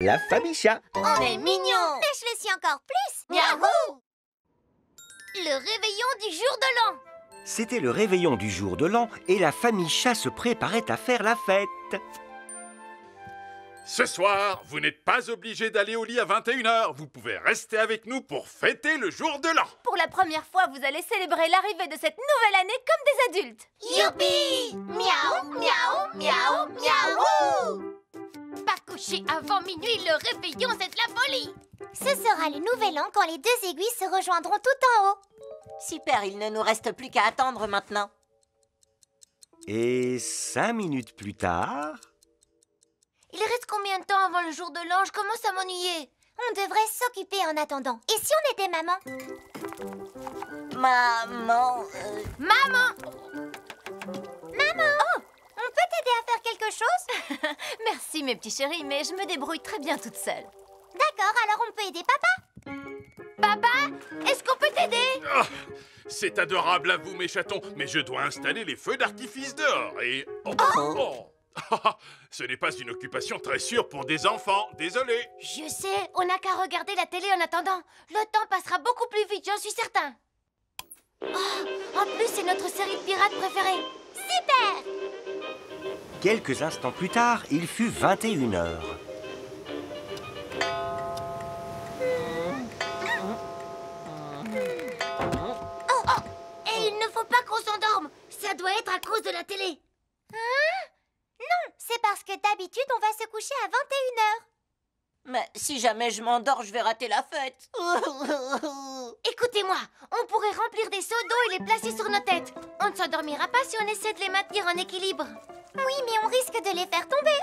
La famille chat. On est mignons. Mais je le suis encore plus. Miaou. Le réveillon du jour de l'an. C'était le réveillon du jour de l'an et la famille chat se préparait à faire la fête. Ce soir, vous n'êtes pas obligé d'aller au lit à 21h. Vous pouvez rester avec nous pour fêter le jour de l'an. Pour la première fois, vous allez célébrer l'arrivée de cette nouvelle année comme des adultes. Youpi! Miaou, miaou, miaou, miaou! Pas coucher avant minuit, le réveillon, c'est de la folie. Ce sera le nouvel an quand les deux aiguilles se rejoindront tout en haut. Super, il ne nous reste plus qu'à attendre maintenant. Et 5 minutes plus tard... Il reste combien de temps avant le jour de l'an? Je commence à m'ennuyer. On devrait s'occuper en attendant. Et si on était maman? Maman... Maman! Maman! Oh! On peut t'aider à faire quelque chose? Merci mes petits chéris, mais je me débrouille très bien toute seule. D'accord, alors on peut aider papa? Papa, est-ce qu'on peut t'aider? Ah, c'est adorable à vous, mes chatons, mais je dois installer les feux d'artifice dehors et... Oh. Ce n'est pas une occupation très sûre pour des enfants, désolé. Je sais, on n'a qu'à regarder la télé en attendant. Le temps passera beaucoup plus vite, j'en suis certain. Oh, en plus, c'est notre série de pirates préférée. Super! Quelques instants plus tard, il fut 21h. Oh, et il ne faut pas qu'on s'endorme. Ça doit être à cause de la télé. Non, c'est parce que d'habitude, on va se coucher à 21h. Mais si jamais je m'endors, je vais rater la fête. Écoutez-moi, on pourrait remplir des seaux d'eau et les placer sur nos têtes. On ne s'endormira pas si on essaie de les maintenir en équilibre. Oui, mais on risque de les faire tomber.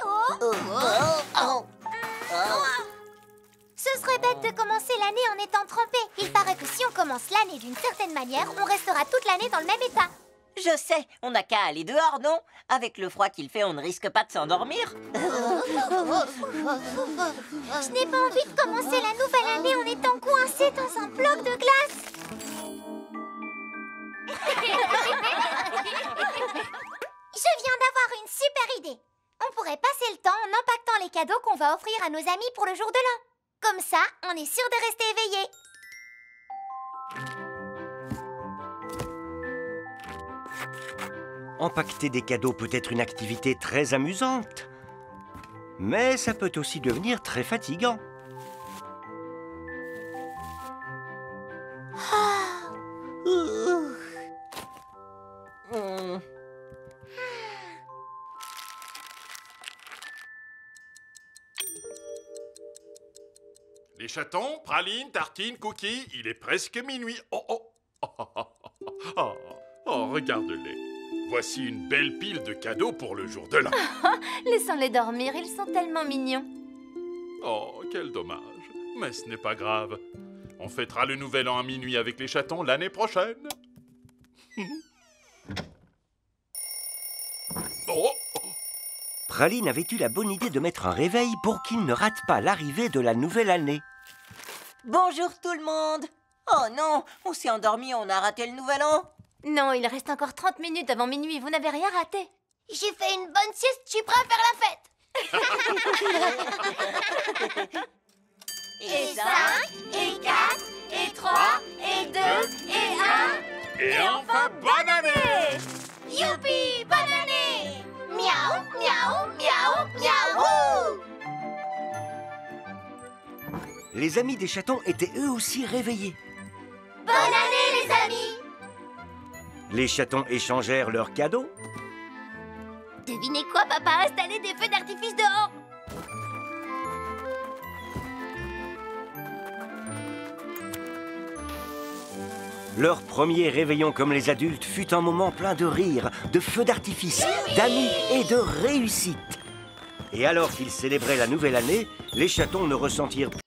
Ce serait bête de commencer l'année en étant trempé. Il paraît que si on commence l'année d'une certaine manière, on restera toute l'année dans le même état. Je sais, on n'a qu'à aller dehors, non? Avec le froid qu'il fait, on ne risque pas de s'endormir. Je n'ai pas envie de commencer la nouvelle année en étant coincé dans un bloc de glace. Je viens d'avoir une super idée. On pourrait passer le temps en empaquetant les cadeaux qu'on va offrir à nos amis pour le jour de l'an. Comme ça, on est sûr de rester éveillé. Empaqueter des cadeaux peut être une activité très amusante, mais ça peut aussi devenir très fatigant. Les chatons, pralines, tartines, cookies, il est presque minuit. Oh, regarde-les. Voici une belle pile de cadeaux pour le jour de l'an. Laissons-les dormir, ils sont tellement mignons. Oh, quel dommage. Mais ce n'est pas grave. On fêtera le nouvel an à minuit avec les chatons l'année prochaine. Oh. Praline avait eu la bonne idée de mettre un réveil pour qu'il ne rate pas l'arrivée de la nouvelle année. Bonjour tout le monde. Oh non, on s'est endormi, on a raté le nouvel an. Non, il reste encore 30 minutes avant minuit, vous n'avez rien raté. J'ai fait une bonne sieste, je suis prêt à faire la fête. Et 5, et 4, et 3, et 2, et 1. Et enfin, bonne année! Youpi, bonne année! Miaou, miaou, miaou, miaou! Les amis des chatons étaient eux aussi réveillés. Bonne année, les amis! Les chatons échangèrent leurs cadeaux. Devinez quoi, papa a installé des feux d'artifice dehors. Leur premier réveillon comme les adultes fut un moment plein de rire, de feux d'artifice, d'amis et de réussite. Et alors qu'ils célébraient la nouvelle année, les chatons ne ressentirent plus.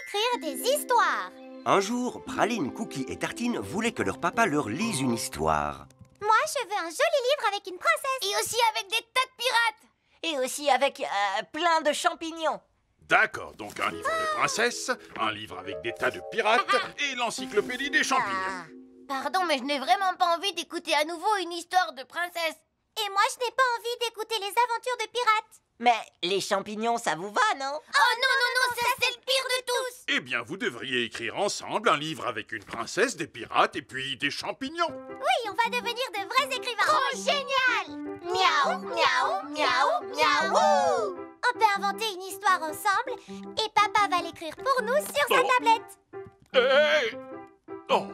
Écrire des histoires. Un jour, Praline, Cookie et Tartine voulaient que leur papa leur lise une histoire. Moi, je veux un joli livre avec une princesse. Et aussi avec des tas de pirates. Et aussi avec plein de champignons. D'accord, donc un livre de princesse, un livre avec des tas de pirates et l'encyclopédie des champignons. Pardon, mais je n'ai vraiment pas envie d'écouter à nouveau une histoire de princesse. Et moi, je n'ai pas envie d'écouter les aventures de pirates. Mais les champignons, ça vous va, non? Oh non, non, non, ça c'est le pire de tous! Eh bien, vous devriez écrire ensemble un livre avec une princesse, des pirates et puis des champignons. Oui, on va devenir de vrais écrivains. Trop génial! Miaou, miaou, miaou, miaou. On peut inventer une histoire ensemble et papa va l'écrire pour nous sur sa Oh. tablette. Hé! Oh!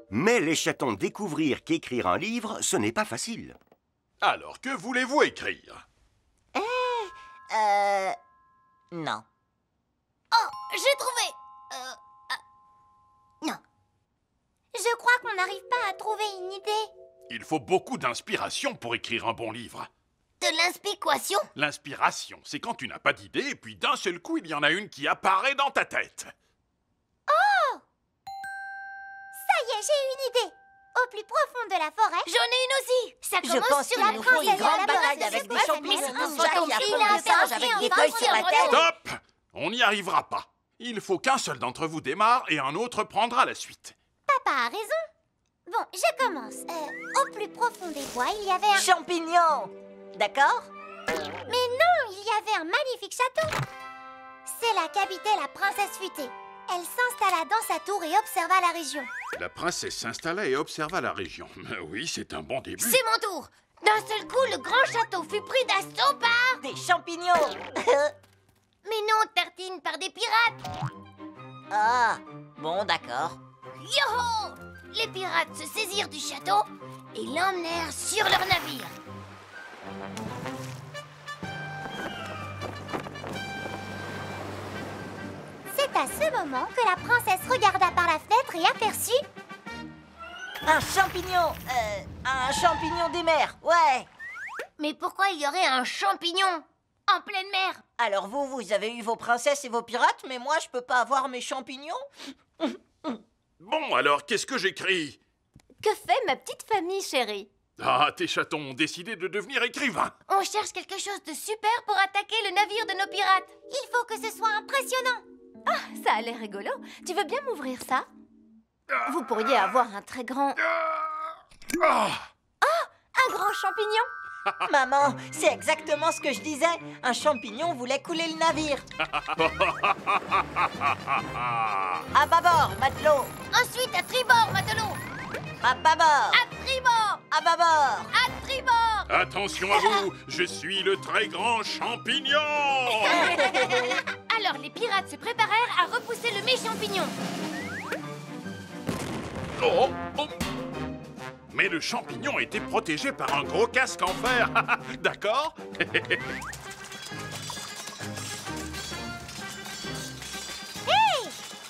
Mais les chatons découvrirent qu'écrire un livre, ce n'est pas facile. Alors, que voulez-vous écrire? Non. Oh, j'ai trouvé! Non. Je crois qu'on n'arrive pas à trouver une idée. Il faut beaucoup d'inspiration pour écrire un bon livre. De l'inspiration? L'inspiration, c'est quand tu n'as pas d'idée et puis d'un seul coup, il y en a une qui apparaît dans ta tête. Ça y est, j'ai une idée. Au plus profond de la forêt, J'en ai une aussi! Ça Je commence pense sur qu'il la nous faut une princesse grande et la bataille princesse. avec des Mais champignons c'est de un ninja photo qui film, affrontent des singes un avec film, des un feuilles sur la film, tête. Stop! On n'y arrivera pas. Il faut qu'un seul d'entre vous démarre et un autre prendra la suite. papa a raison. Bon, je commence. Au plus profond des bois, il y avait un... Champignons! D'accord? Mais non, il y avait un magnifique château. C'est là qu'habitait la princesse futée. Elle s'installa dans sa tour et observa la région. La princesse s'installa et observa la région. Oui, c'est un bon début. C'est mon tour! D'un seul coup, le grand château fut pris d'assaut par... Des champignons! Mais non, Tartine, par des pirates! Ah, bon, d'accord. Yoho! Les pirates se saisirent du château et l'emmenèrent sur leur navire. C'est à ce moment que la princesse regarda par la fenêtre et aperçut... Un champignon des mers, ouais! Mais pourquoi il y aurait un champignon en pleine mer? Alors vous avez eu vos princesses et vos pirates, mais moi, je peux pas avoir mes champignons? Bon, alors, qu'est-ce que j'écris? Que fait ma petite famille, chérie? Ah, tes chatons ont décidé de devenir écrivains. On cherche quelque chose de super pour attaquer le navire de nos pirates. Il faut que ce soit impressionnant. Ça a l'air rigolo. Tu veux bien m'ouvrir ça? Vous pourriez avoir un très grand... Ah! Un grand champignon? Maman, c'est exactement ce que je disais. Un champignon voulait couler le navire. À bâbord, matelot. Ensuite, à tribord, matelot. À bâbord. À tribord. À bâbord. À tribord. Attention à vous, je suis le très grand champignon. Alors, les pirates se préparèrent à repousser le méchant champignon. Oh, oh. Mais le champignon était protégé par un gros casque en fer. D'accord? Hey!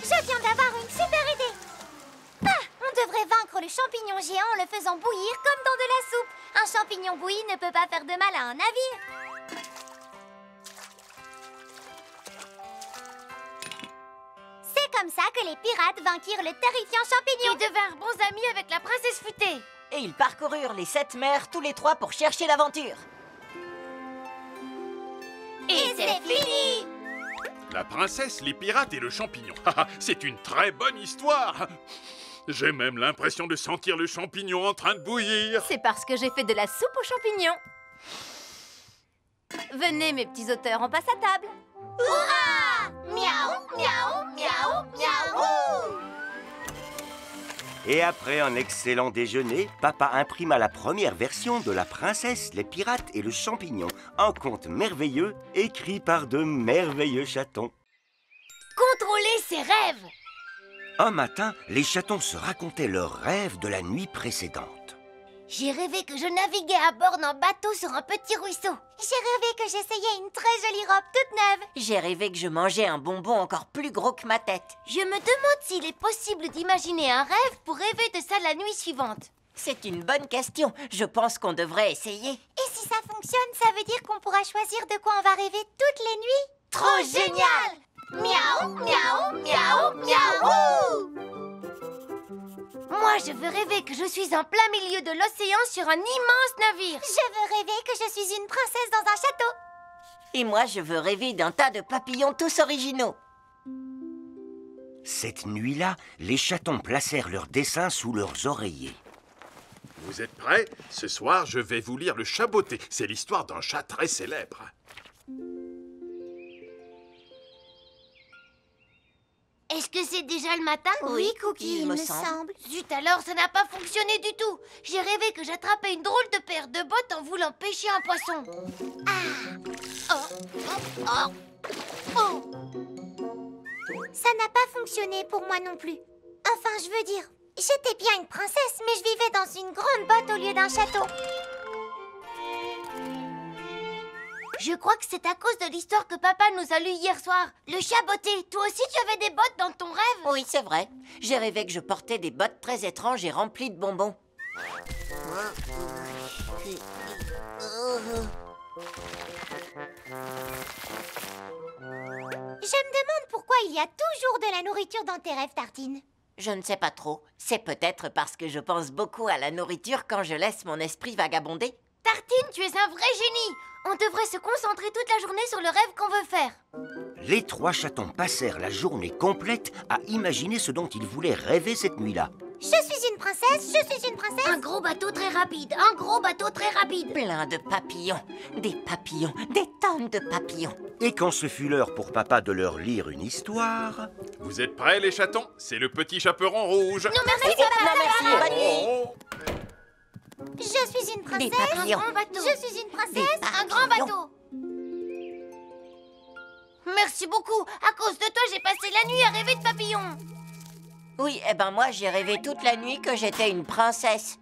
Je viens d'avoir une super idée. Ah, on devrait vaincre le champignon géant en le faisant bouillir comme dans de la soupe. Un champignon bouilli ne peut pas faire de mal à un navire. C'est comme ça que les pirates vainquirent le terrifiant champignon. Ils devinrent bons amis avec la princesse futée. Et ils parcoururent les 7 mers tous les 3 pour chercher l'aventure. Et c'est fini. La princesse, les pirates et le champignon. C'est une très bonne histoire. J'ai même l'impression de sentir le champignon en train de bouillir. C'est parce que j'ai fait de la soupe aux champignons. Venez, mes petits auteurs, on passe à table. Hurrah! Miaou, miaou, miaou, miaou. Et après un excellent déjeuner, papa imprima la première version de La princesse, les pirates et le champignon. Un conte merveilleux écrit par de merveilleux chatons. Contrôlez ses rêves. Un matin, les chatons se racontaient leurs rêves de la nuit précédente. J'ai rêvé que je naviguais à bord d'un bateau sur un petit ruisseau. J'ai rêvé que j'essayais une très jolie robe toute neuve. J'ai rêvé que je mangeais un bonbon encore plus gros que ma tête. Je me demande s'il est possible d'imaginer un rêve pour rêver de ça la nuit suivante. C'est une bonne question. Je pense qu'on devrait essayer. Et si ça fonctionne, ça veut dire qu'on pourra choisir de quoi on va rêver toutes les nuits. Trop génial! Miaou, miaou, miaou, miaou. Moi, je veux rêver que je suis en plein milieu de l'océan sur un immense navire. Je veux rêver que je suis une princesse dans un château. Et moi, je veux rêver d'un tas de papillons tous originaux. Cette nuit-là, les chatons placèrent leurs dessins sous leurs oreillers. Vous êtes prêts? Ce soir, je vais vous lire le Chat Botté. C'est l'histoire d'un chat très célèbre. Est-ce que c'est déjà le matin? Oui, Cookie, il me semble. Zut alors, ça n'a pas fonctionné du tout. J'ai rêvé que j'attrapais une drôle de paire de bottes en voulant pêcher un poisson. Ça n'a pas fonctionné pour moi non plus. Enfin, je veux dire, j'étais bien une princesse, mais je vivais dans une grande botte au lieu d'un château. Je crois que c'est à cause de l'histoire que papa nous a lue hier soir. Le chat botté, toi aussi tu avais des bottes dans ton rêve? Oui, c'est vrai. J'ai rêvé que je portais des bottes très étranges et remplies de bonbons. Je me demande pourquoi il y a toujours de la nourriture dans tes rêves, Tartine. Je ne sais pas trop. C'est peut-être parce que je pense beaucoup à la nourriture quand je laisse mon esprit vagabonder. Tartine, tu es un vrai génie. On devrait se concentrer toute la journée sur le rêve qu'on veut faire. Les 3 chatons passèrent la journée complète à imaginer ce dont ils voulaient rêver cette nuit-là. Je suis une princesse, je suis une princesse. Un gros bateau très rapide, un gros bateau très rapide. Plein de papillons, des tonnes de papillons. Et quand ce fut l'heure pour papa de leur lire une histoire... Vous êtes prêts, les chatons? C'est le petit chaperon rouge. Non merci, Non, merci, bonne nuit. Oh. Je suis une princesse. Des papillons. Un grand bateau. Je suis une princesse. Un grand bateau. Merci beaucoup. À cause de toi, j'ai passé la nuit à rêver de papillons. Oui, eh ben moi, j'ai rêvé toute la nuit que j'étais une princesse.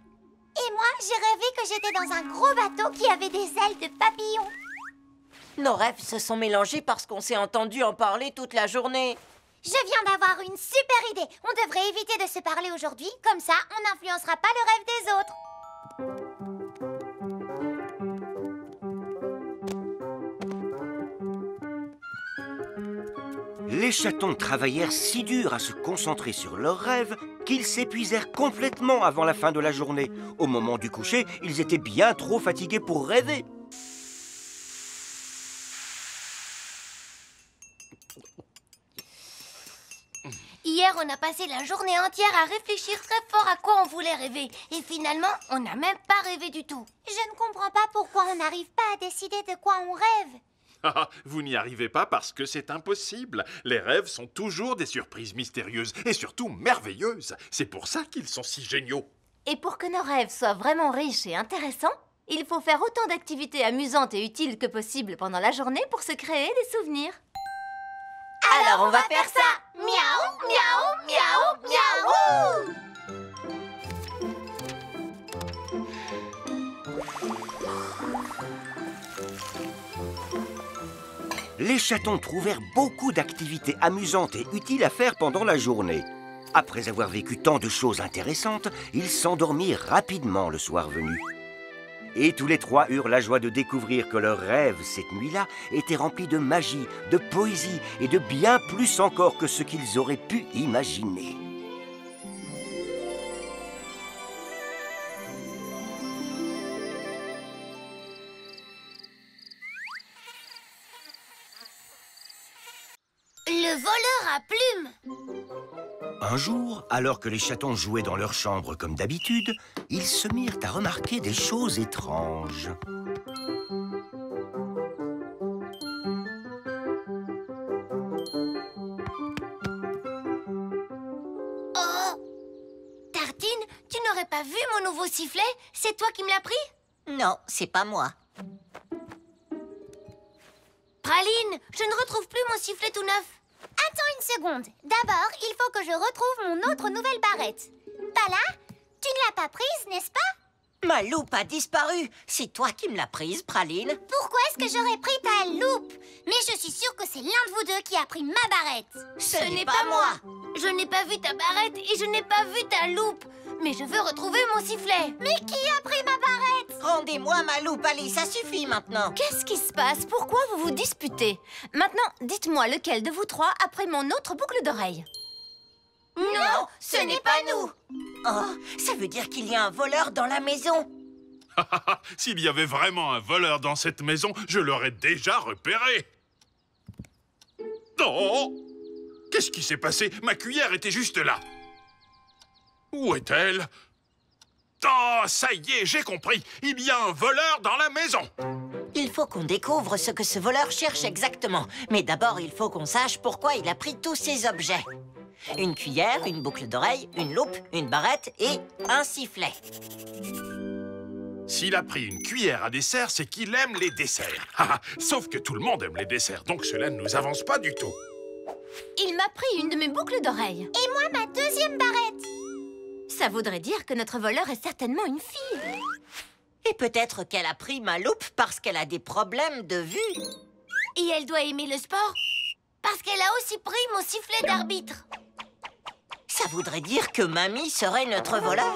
Et moi, j'ai rêvé que j'étais dans un gros bateau qui avait des ailes de papillon. Nos rêves se sont mélangés parce qu'on s'est entendu en parler toute la journée. Je viens d'avoir une super idée. On devrait éviter de se parler aujourd'hui. Comme ça, on n'influencera pas le rêve des autres. Les chatons travaillèrent si dur à se concentrer sur leurs rêves qu'ils s'épuisèrent complètement avant la fin de la journée. Au moment du coucher, ils étaient bien trop fatigués pour rêver. Hier, on a passé la journée entière à réfléchir très fort à quoi on voulait rêver. Et finalement, on n'a même pas rêvé du tout. Je ne comprends pas pourquoi on n'arrive pas à décider de quoi on rêve. Ah, vous n'y arrivez pas parce que c'est impossible. Les rêves sont toujours des surprises mystérieuses et surtout merveilleuses. C'est pour ça qu'ils sont si géniaux. Et pour que nos rêves soient vraiment riches et intéressants, il faut faire autant d'activités amusantes et utiles que possible pendant la journée pour se créer des souvenirs. Alors on va faire ça. Miaou, miaou, miaou, miaou. Les chatons trouvèrent beaucoup d'activités amusantes et utiles à faire pendant la journée. Après avoir vécu tant de choses intéressantes, ils s'endormirent rapidement le soir venu. Et tous les 3 eurent la joie de découvrir que leurs rêves cette nuit-là étaient remplis de magie, de poésie et de bien plus encore que ce qu'ils auraient pu imaginer. Le voleur à plumes. Un jour, alors que les chatons jouaient dans leur chambre comme d'habitude, ils se mirent à remarquer des choses étranges. Oh! Tartine, tu n'aurais pas vu mon nouveau sifflet? C'est toi qui me l'as pris? Non, c'est pas moi. Praline, je ne retrouve plus mon sifflet tout neuf. Attends une seconde. D'abord, il faut que je retrouve mon autre nouvelle barrette. Pas là? Tu ne l'as pas prise, n'est-ce pas? Ma loupe a disparu. C'est toi qui me l'as prise, Praline. Pourquoi est-ce que j'aurais pris ta loupe? Mais je suis sûre que c'est l'un de vous deux qui a pris ma barrette. Ce n'est pas moi. Je n'ai pas vu ta barrette et je n'ai pas vu ta loupe. Mais je veux retrouver mon sifflet. Mais qui a pris ma barrette? Rendez-moi ma loupe, allez, ça suffit maintenant. Qu'est-ce qui se passe? Pourquoi vous vous disputez? Maintenant, dites-moi lequel de vous 3 a pris mon autre boucle d'oreille. Non, ce n'est pas nous. Oh, ça veut dire qu'il y a un voleur dans la maison. S'il y avait vraiment un voleur dans cette maison, je l'aurais déjà repéré. Oh! Qu'est-ce qui s'est passé? Ma cuillère était juste là. Où est-elle? Oh, ça y est, j'ai compris. Il y a un voleur dans la maison. Il faut qu'on découvre ce que ce voleur cherche exactement. Mais d'abord, il faut qu'on sache pourquoi il a pris tous ces objets. Une cuillère, une boucle d'oreille, une loupe, une barrette et un sifflet. S'il a pris une cuillère à dessert, c'est qu'il aime les desserts. Sauf que tout le monde aime les desserts, donc cela ne nous avance pas du tout. Il m'a pris une de mes boucles d'oreilles. Et moi, ma deuxième barrette. Ça voudrait dire que notre voleur est certainement une fille. Et peut-être qu'elle a pris ma loupe parce qu'elle a des problèmes de vue. Et elle doit aimer le sport parce qu'elle a aussi pris mon sifflet d'arbitre. Ça voudrait dire que Mamie serait notre voleur.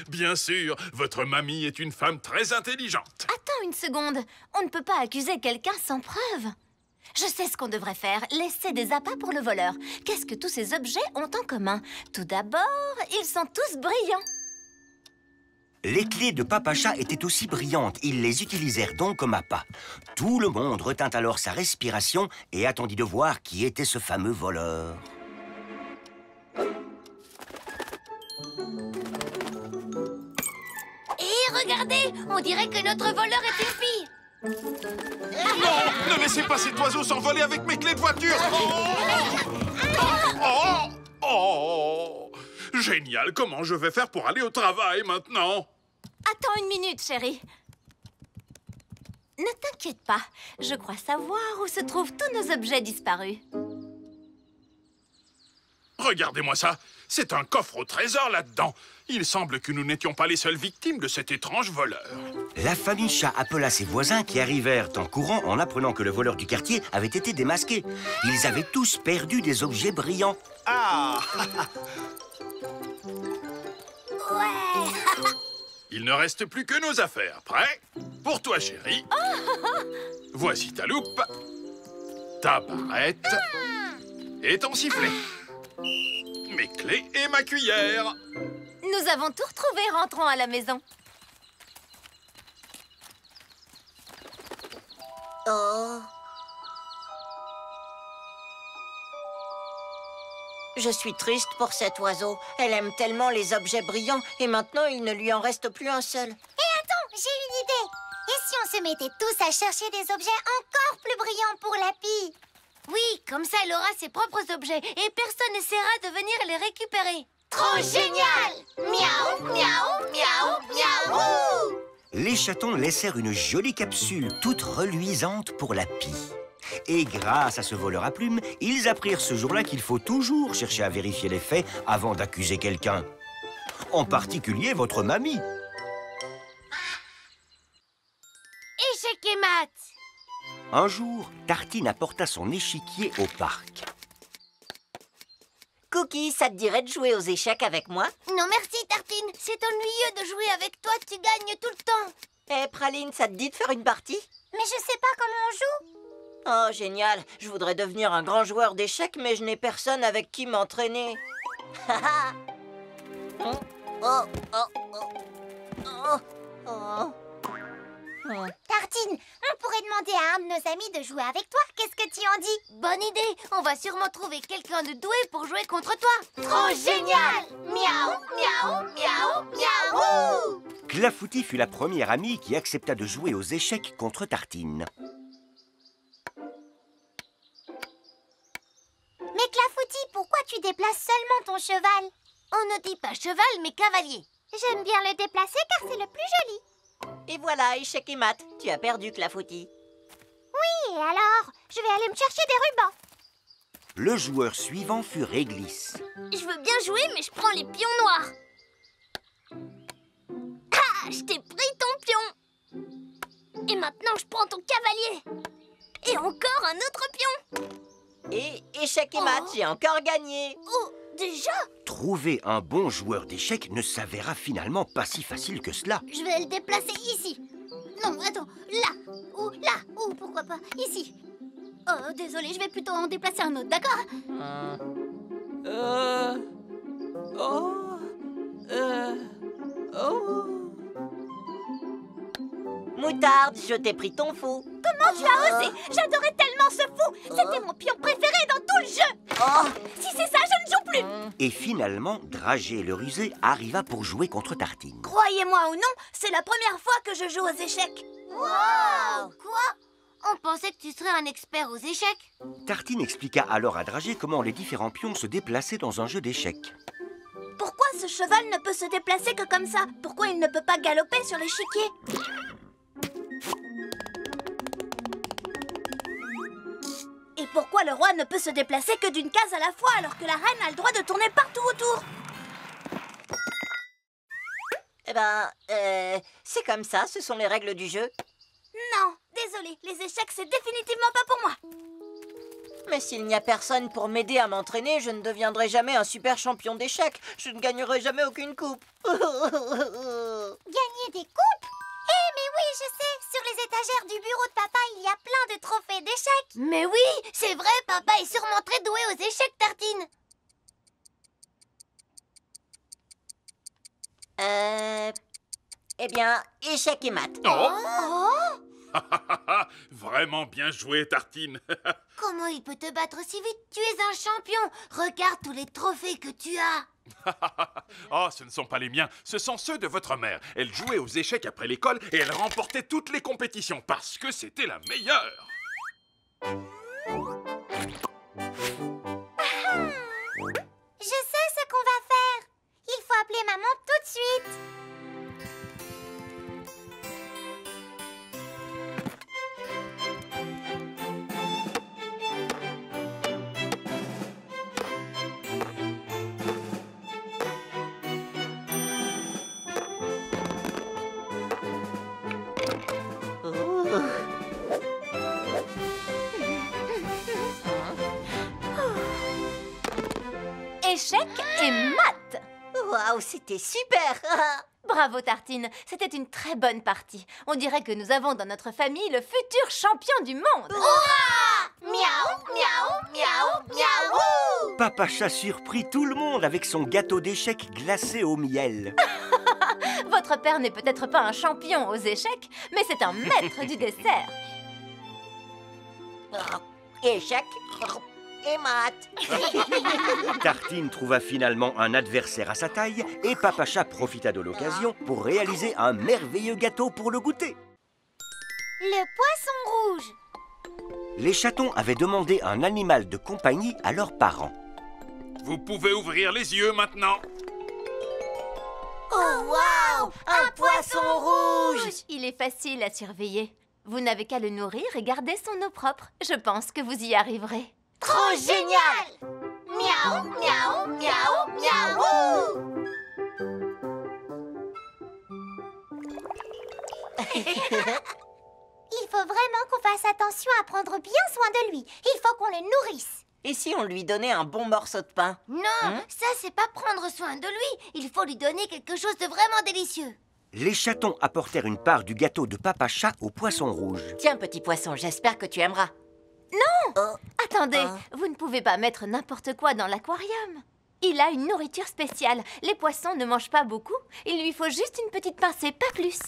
Bien sûr, votre mamie est une femme très intelligente. Attends une seconde. On ne peut pas accuser quelqu'un sans preuve. Je sais ce qu'on devrait faire. Laisser des appâts pour le voleur. Qu'est-ce que tous ces objets ont en commun? Tout d'abord, ils sont tous brillants. Les clés de Papa Chat étaient aussi brillantes. Ils les utilisèrent donc comme appât. Tout le monde retint alors sa respiration et attendit de voir qui était ce fameux voleur. Et regardez, on dirait que notre voleur est une fille. Non, ne laissez pas cet oiseau s'envoler avec mes clés de voiture. Oh, génial, comment je vais faire pour aller au travail maintenant? Attends une minute, chérie. Ne t'inquiète pas. Je crois savoir où se trouvent tous nos objets disparus. Regardez-moi ça, c'est un coffre au trésor là-dedans. Il semble que nous n'étions pas les seules victimes de cet étrange voleur. La famille Chat appela ses voisins qui arrivèrent en courant en apprenant que le voleur du quartier avait été démasqué. Ils avaient tous perdu des objets brillants. Ah! Ouais. Il ne reste plus que nos affaires. Prêt? Pour toi, chérie. Voici ta loupe, ta barrette et ton sifflet. Mes clés et ma cuillère. Nous avons tout retrouvé, rentrons à la maison. Oh. Je suis triste pour cet oiseau. Elle aime tellement les objets brillants et maintenant il ne lui en reste plus un seul. Et attends, j'ai une idée. Et si on se mettait tous à chercher des objets encore plus brillants pour Lappy? Oui, comme ça, elle aura ses propres objets et personne n'essaiera de venir les récupérer. Trop génial! Miaou, miaou, miaou, miaou! Les chatons laissèrent une jolie capsule toute reluisante pour Lappy. Et grâce à ce voleur à plumes, ils apprirent ce jour-là qu'il faut toujours chercher à vérifier les faits avant d'accuser quelqu'un. En particulier votre mamie. Échec et mat. Un jour, Tartine apporta son échiquier au parc. Cookie, ça te dirait de jouer aux échecs avec moi? Non merci, Tartine. C'est ennuyeux de jouer avec toi, tu gagnes tout le temps. Eh, Praline, ça te dit de faire une partie? Mais je sais pas comment on joue. Oh, génial! Je voudrais devenir un grand joueur d'échecs, mais je n'ai personne avec qui m'entraîner. Oh, oh, oh, oh, oh. Tartine, on pourrait demander à un de nos amis de jouer avec toi. Qu'est-ce que tu en dis? Bonne idée. On va sûrement trouver quelqu'un de doué pour jouer contre toi. Trop génial! Miaou, miaou, miaou, miaou! Clafoutis fut la première amie qui accepta de jouer aux échecs contre Tartine. Mais Clafoutis, pourquoi tu déplaces seulement ton cheval? On ne dit pas cheval, mais cavalier. J'aime bien le déplacer car c'est le plus joli. Et voilà, échec et mat. Tu as perdu, Clafoutis. Oui, et alors? Je vais aller me chercher des rubans. Le joueur suivant fut Réglisse. Je veux bien jouer, mais je prends les pions noirs. Ah, je t'ai pris ton pion. Et maintenant, je prends ton cavalier. Et encore un autre pion. Et échec et mat, j'ai encore gagné. Oh, déjà? Trouver un bon joueur d'échecs ne s'avéra finalement pas si facile que cela. Je vais le déplacer ici. Non, attends, là, ou pourquoi pas, ici. Oh, désolé, je vais plutôt en déplacer un autre, d'accord? Moutarde, je t'ai pris ton fou. Comment tu as osé? J'adorais tellement ce fou. C'était mon pion préféré dans tout le jeu. Oh. Si c'est ça, je ne joue plus. Et finalement, Dragée le rusé arriva pour jouer contre Tartine. Croyez-moi ou non, c'est la première fois que je joue aux échecs. Wow! Quoi? On pensait que tu serais un expert aux échecs. Tartine expliqua alors à Dragée comment les différents pions se déplaçaient dans un jeu d'échecs. Pourquoi ce cheval ne peut se déplacer que comme ça? Pourquoi il ne peut pas galoper sur l'échiquier? Et pourquoi le roi ne peut se déplacer que d'une case à la fois alors que la reine a le droit de tourner partout autour? Eh ben, c'est comme ça, ce sont les règles du jeu. Non, désolé, les échecs c'est définitivement pas pour moi. Mais s'il n'y a personne pour m'aider à m'entraîner, je ne deviendrai jamais un super champion d'échecs. Je ne gagnerai jamais aucune coupe. Gagner des coupes? Eh mais oui, je sais, sur les étagères du bureau de papa, il y a plein de trophées d'échecs. Mais oui, c'est vrai, papa est sûrement très doué aux échecs, Tartine. Eh bien, échecs et maths. Oh! Vraiment bien joué, Tartine. Comment il peut te battre si vite? Tu es un champion. Regarde tous les trophées que tu as. Oh, ce ne sont pas les miens, ce sont ceux de votre mère. Elle jouait aux échecs après l'école et elle remportait toutes les compétitions parce que c'était la meilleure. Je sais ce qu'on va faire. Il faut appeler maman tout de suite. Échecs et maths. Waouh, c'était super. Bravo Tartine, c'était une très bonne partie. On dirait que nous avons dans notre famille le futur champion du monde. Miaou, miaou, miaou, miaou. Papa Chat surprit tout le monde avec son gâteau d'échecs glacé au miel. Votre père n'est peut-être pas un champion aux échecs, mais c'est un maître du dessert. Échecs et maths. Tartine trouva finalement un adversaire à sa taille et Papa Chat profita de l'occasion pour réaliser un merveilleux gâteau pour le goûter. Le poisson rouge. Les chatons avaient demandé un animal de compagnie à leurs parents. Vous pouvez ouvrir les yeux maintenant. Oh waouh, un poisson rouge. Il est facile à surveiller. Vous n'avez qu'à le nourrir et garder son eau propre. Je pense que vous y arriverez. Trop génial. Miaou, miaou, miaou, miaou. Il faut vraiment qu'on fasse attention à prendre bien soin de lui. Il faut qu'on le nourrisse. Et si on lui donnait un bon morceau de pain? Non, ça c'est pas prendre soin de lui. Il faut lui donner quelque chose de vraiment délicieux. Les chatons apportèrent une part du gâteau de Papa Chat au poisson rouge. Tiens, petit poisson, j'espère que tu aimeras. Attendez, vous ne pouvez pas mettre n'importe quoi dans l'aquarium. Il a une nourriture spéciale. Les poissons ne mangent pas beaucoup. Il lui faut juste une petite pincée, pas plus.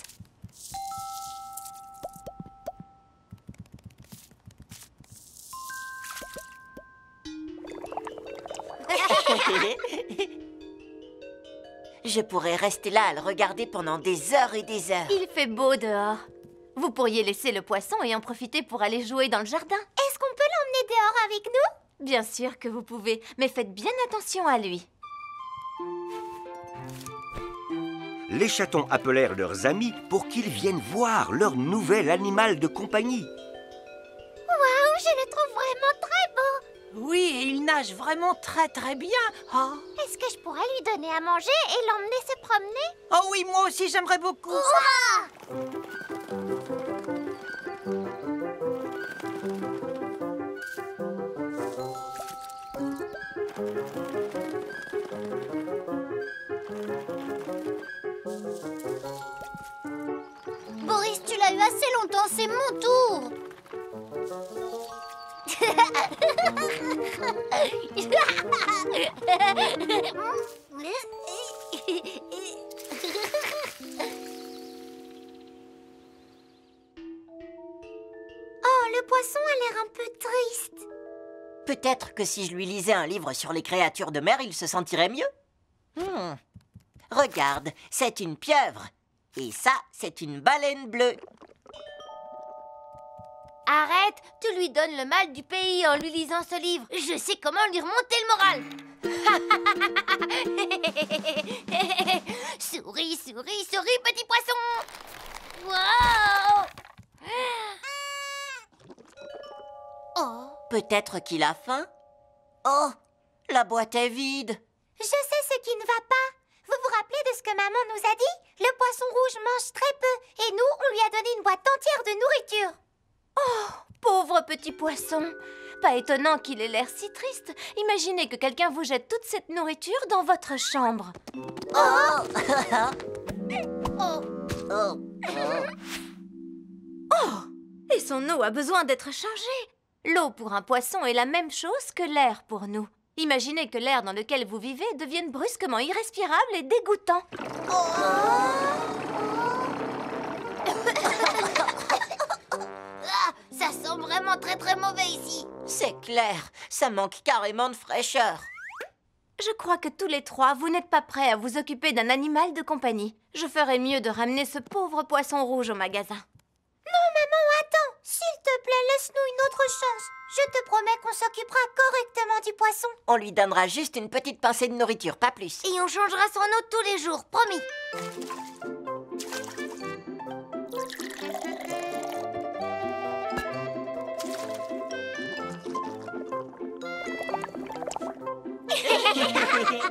Je pourrais rester là à le regarder pendant des heures et des heures. Il fait beau dehors. Vous pourriez laisser le poisson et en profiter pour aller jouer dans le jardin. Est-ce qu'on peut l'emmener dehors avec nous? Bien sûr que vous pouvez, mais faites bien attention à lui. Les chatons appelèrent leurs amis pour qu'ils viennent voir leur nouvel animal de compagnie. Waouh, je le trouve vraiment très beau. Oui, et il nage vraiment très très bien. Oh, Est-ce que je pourrais lui donner à manger et l'emmener se promener? oh oui, moi aussi j'aimerais beaucoup. Boris, tu l'as eu assez longtemps, c'est mon tour. le poisson a l'air un peu triste. Peut-être que si je lui lisais un livre sur les créatures de mer, il se sentirait mieux. Regarde, c'est une pieuvre. Et ça, c'est une baleine bleue. Arrête, tu lui donnes le mal du pays en lui lisant ce livre. Je sais comment lui remonter le moral. Souris, souris, souris, petit poisson. Wow. Oh. Peut-être qu'il a faim. Oh, la boîte est vide. Je sais ce qui ne va pas. Vous vous rappelez de ce que maman nous a dit? Le poisson rouge mange très peu et nous, on lui a donné une boîte entière de nourriture. Oh, pauvre petit poisson. Pas étonnant qu'il ait l'air si triste. Imaginez que quelqu'un vous jette toute cette nourriture dans votre chambre. Et son eau a besoin d'être changée. L'eau pour un poisson est la même chose que l'air pour nous. Imaginez que l'air dans lequel vous vivez devienne brusquement irrespirable et dégoûtant. Ça sent vraiment très très mauvais ici. C'est clair, ça manque carrément de fraîcheur. Je crois que tous les trois, vous n'êtes pas prêts à vous occuper d'un animal de compagnie. Je ferais mieux de ramener ce pauvre poisson rouge au magasin. Non, maman, attends. S'il te plaît, laisse-nous une autre chance. Je te promets qu'on s'occupera correctement du poisson. On lui donnera juste une petite pincée de nourriture, pas plus. Et on changera son eau tous les jours, promis.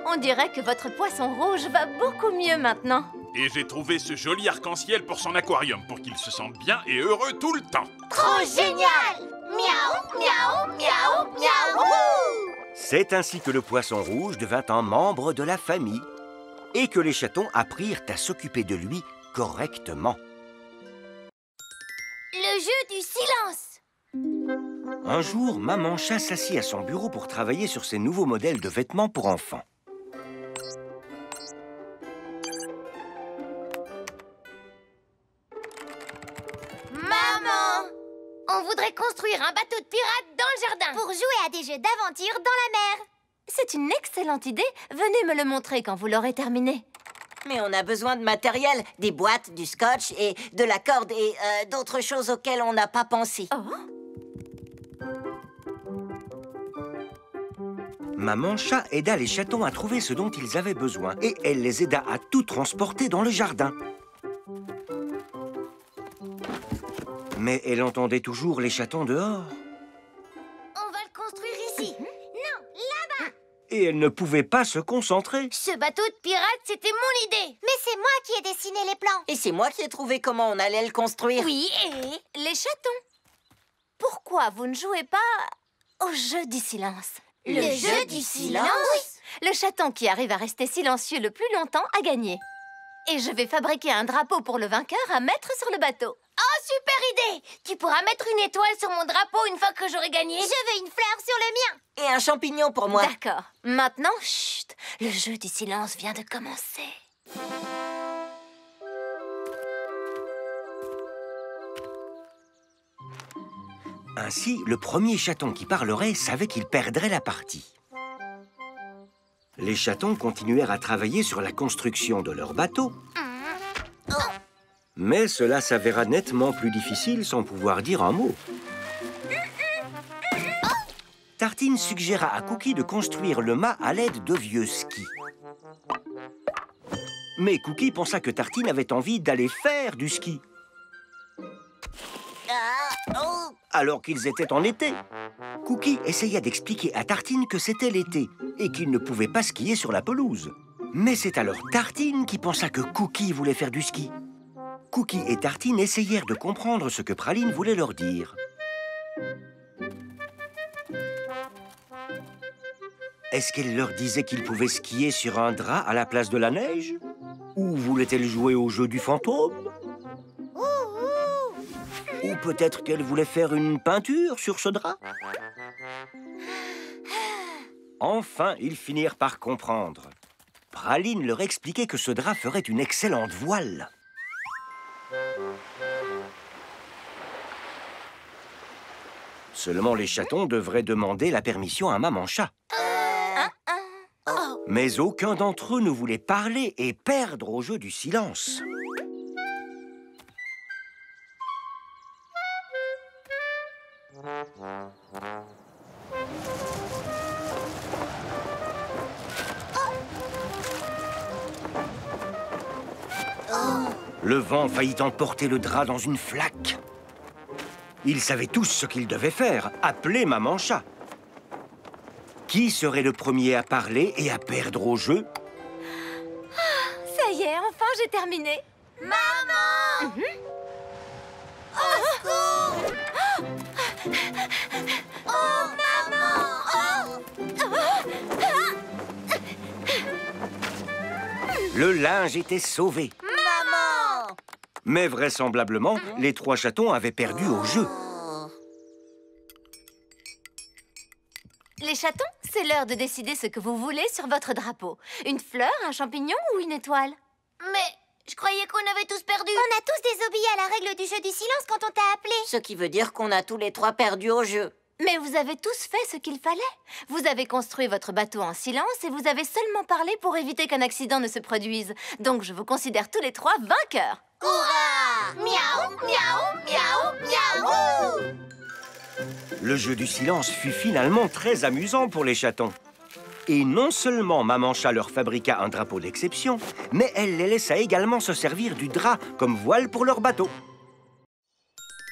On dirait que votre poisson rouge va beaucoup mieux maintenant. Et j'ai trouvé ce joli arc-en-ciel pour son aquarium, pour qu'il se sente bien et heureux tout le temps. Trop génial! Miaou, miaou, miaou, miaou! C'est ainsi que le poisson rouge devint un membre de la famille et que les chatons apprirent à s'occuper de lui correctement. Le jeu du silence! Un jour, Maman Chat s'assit à son bureau pour travailler sur ses nouveaux modèles de vêtements pour enfants. Maman! On voudrait construire un bateau de pirate dans le jardin. Pour jouer à des jeux d'aventure dans la mer. C'est une excellente idée. Venez me le montrer quand vous l'aurez terminé. Mais on a besoin de matériel, des boîtes, du scotch et de la corde et d'autres choses auxquelles on n'a pas pensé. Maman Chat aida les chatons à trouver ce dont ils avaient besoin et elle les aida à tout transporter dans le jardin. Mais elle entendait toujours les chatons dehors. On va le construire ici. Non, là-bas. Et elle ne pouvait pas se concentrer. Ce bateau de pirate, c'était mon idée. Mais c'est moi qui ai dessiné les plans. Et c'est moi qui ai trouvé comment on allait le construire. Oui, et les chatons. Pourquoi vous ne jouez pas au jeu du silence? Le jeu du silence? Le chaton qui arrive à rester silencieux le plus longtemps a gagné. Et je vais fabriquer un drapeau pour le vainqueur à mettre sur le bateau. Oh, super idée! Tu pourras mettre une étoile sur mon drapeau une fois que j'aurai gagné. Je veux une fleur sur le mien. Et un champignon pour moi. D'accord. Maintenant, chut, le jeu du silence vient de commencer. Ainsi, le premier chaton qui parlerait savait qu'il perdrait la partie. Les chatons continuèrent à travailler sur la construction de leur bateau. Mais cela s'avéra nettement plus difficile sans pouvoir dire un mot. Tartine suggéra à Cookie de construire le mât à l'aide de vieux skis. Mais Cookie pensa que Tartine avait envie d'aller faire du ski. Alors qu'ils étaient en été. Cookie essaya d'expliquer à Tartine que c'était l'été et qu'il ne pouvait pas skier sur la pelouse. Mais c'est alors Tartine qui pensa que Cookie voulait faire du ski. Cookie et Tartine essayèrent de comprendre ce que Praline voulait leur dire. Est-ce qu'elle leur disait qu'ils pouvaient skier sur un drap à la place de la neige? Ou voulait-elle jouer au jeu du fantôme? Ou peut-être qu'elle voulait faire une peinture sur ce drap? Enfin, ils finirent par comprendre. Praline leur expliquait que ce drap ferait une excellente voile. Seulement les chatons devraient demander la permission à Maman Chat. Mais aucun d'entre eux ne voulait parler et perdre au jeu du silence. Le vent faillit emporter le drap dans une flaque. Ils savaient tous ce qu'ils devaient faire, appeler Maman Chat. Qui serait le premier à parler et à perdre au jeu? Ça y est, enfin j'ai terminé. Maman! Au secours! Oh, maman! Le linge était sauvé. Maman! Mais vraisemblablement, les 3 chatons avaient perdu au jeu. Les chatons, c'est l'heure de décider ce que vous voulez sur votre drapeau. Une fleur, un champignon ou une étoile? Mais je croyais qu'on avait tous perdu. On a tous désobéi à la règle du jeu du silence quand on t'a appelé. Ce qui veut dire qu'on a tous les 3 perdu au jeu. Mais vous avez tous fait ce qu'il fallait. Vous avez construit votre bateau en silence et vous avez seulement parlé pour éviter qu'un accident ne se produise. Donc je vous considère tous les 3 vainqueurs. Hurrah! Miaou, miaou, miaou, miaou! Le jeu du silence fut finalement très amusant pour les chatons. Et non seulement Maman Chat leur fabriqua un drapeau d'exception, mais elle les laissa également se servir du drap comme voile pour leur bateau.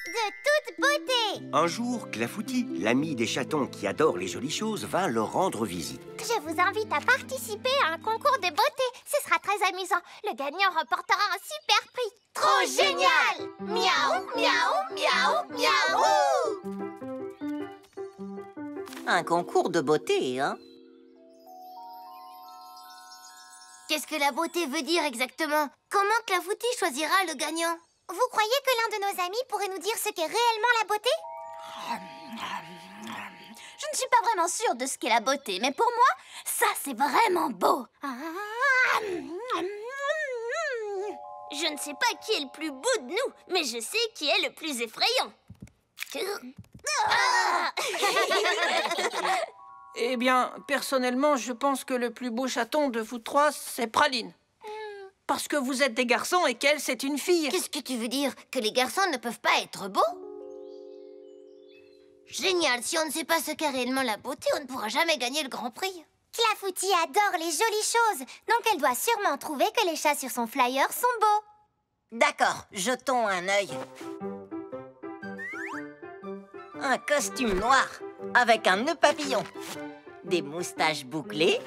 De toute beauté! Un jour, Clafoutis, l'ami des chatons qui adore les jolies choses, vint leur rendre visite. Je vous invite à participer à un concours de beauté. Ce sera très amusant. Le gagnant remportera un super prix. Trop génial! Miaou, miaou, miaou, miaou! Un concours de beauté, hein? Qu'est-ce que la beauté veut dire exactement? Comment Clafoutis choisira le gagnant? Vous croyez que l'un de nos amis pourrait nous dire ce qu'est réellement la beauté? Je ne suis pas vraiment sûre de ce qu'est la beauté, mais pour moi, ça c'est vraiment beau. Je ne sais pas qui est le plus beau de nous, mais je sais qui est le plus effrayant. Eh bien, personnellement, je pense que le plus beau chaton de vous 3, c'est Praline. Parce que vous êtes des garçons et qu'elle, c'est une fille. Qu'est-ce que tu veux dire? Que les garçons ne peuvent pas être beaux? Génial, si on ne sait pas ce qu'est réellement la beauté, on ne pourra jamais gagner le grand prix. Clafoutis adore les jolies choses, donc elle doit sûrement trouver que les chats sur son flyer sont beaux. D'accord, jetons un œil. Un costume noir avec un nœud papillon. Des moustaches bouclées.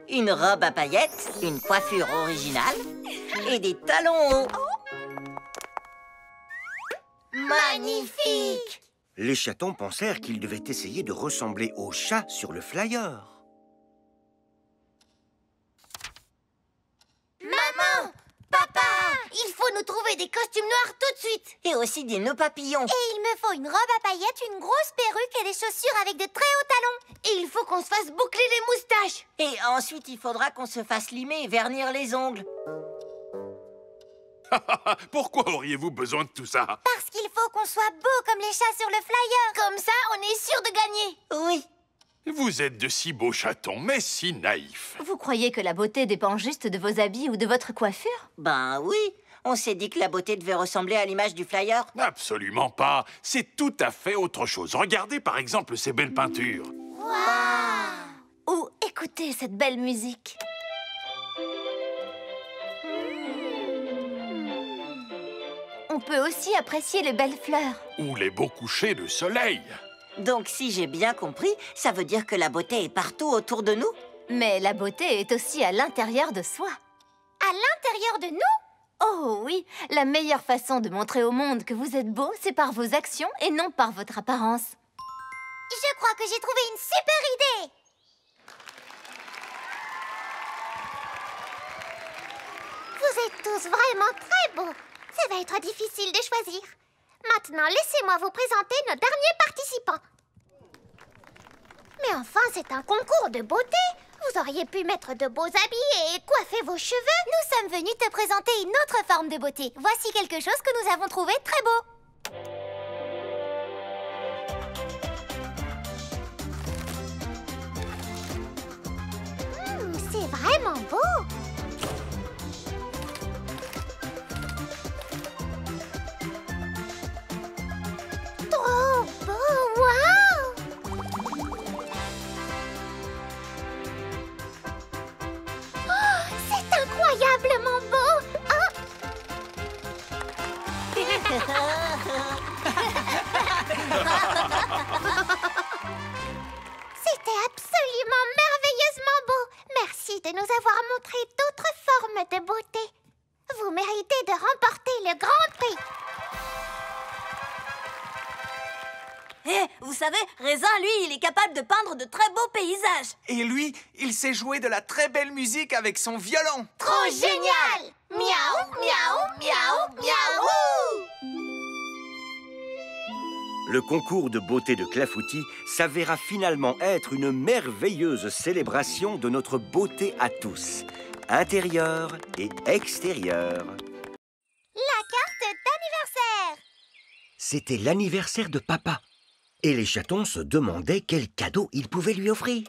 Une robe à paillettes, une coiffure originale et des talons hauts. Magnifique! Les chatons pensèrent qu'ils devaient essayer de ressembler aux chats sur le flyer. Maman! Papa! Il faut nous trouver des costumes noirs tout de suite. Et aussi des nœuds papillons. Et il me faut une robe à paillettes, une grosse perruque et des chaussures avec de très hauts talons. Et il faut qu'on se fasse boucler les moustaches. Et ensuite, il faudra qu'on se fasse limer et vernir les ongles. Pourquoi auriez-vous besoin de tout ça? Parce qu'il faut qu'on soit beau comme les chats sur le flyer. Comme ça, on est sûr de gagner. Oui. Vous êtes de si beaux chatons, mais si naïfs. Vous croyez que la beauté dépend juste de vos habits ou de votre coiffure? Ben oui. On s'est dit que la beauté devait ressembler à l'image du flyer. Absolument pas. C'est tout à fait autre chose. Regardez par exemple ces belles peintures. Ou écoutez cette belle musique. On peut aussi apprécier les belles fleurs. Ou les beaux couchers de soleil. Donc, si j'ai bien compris, ça veut dire que la beauté est partout autour de nous? Mais la beauté est aussi à l'intérieur de soi. À l'intérieur de nous? Oh oui, la meilleure façon de montrer au monde que vous êtes beau, c'est par vos actions et non par votre apparence. Je crois que j'ai trouvé une super idée. Vous êtes tous vraiment très beaux. Ça va être difficile de choisir. Maintenant, laissez-moi vous présenter nos derniers participants. Mais enfin, c'est un concours de beauté. Vous auriez pu mettre de beaux habits et coiffer vos cheveux. Nous sommes venus te présenter une autre forme de beauté. Voici quelque chose que nous avons trouvé très beau. C'est vraiment beau. Trop beau, waouh! Oh, c'est incroyablement beau. Oh. C'était absolument merveilleusement beau. Merci de nous avoir montré d'autres formes de beauté. Vous méritez de remporter le Grand Prix. Vous savez, Raisin, lui, il est capable de peindre de très beaux paysages. Et lui, il sait jouer de la très belle musique avec son violon. Trop génial! Miaou, miaou, miaou, miaou! Le concours de beauté de Clafoutis s'avéra finalement être une merveilleuse célébration de notre beauté à tous, intérieure et extérieure. La carte d'anniversaire! C'était l'anniversaire de papa. Et les chatons se demandaient quel cadeau ils pouvaient lui offrir.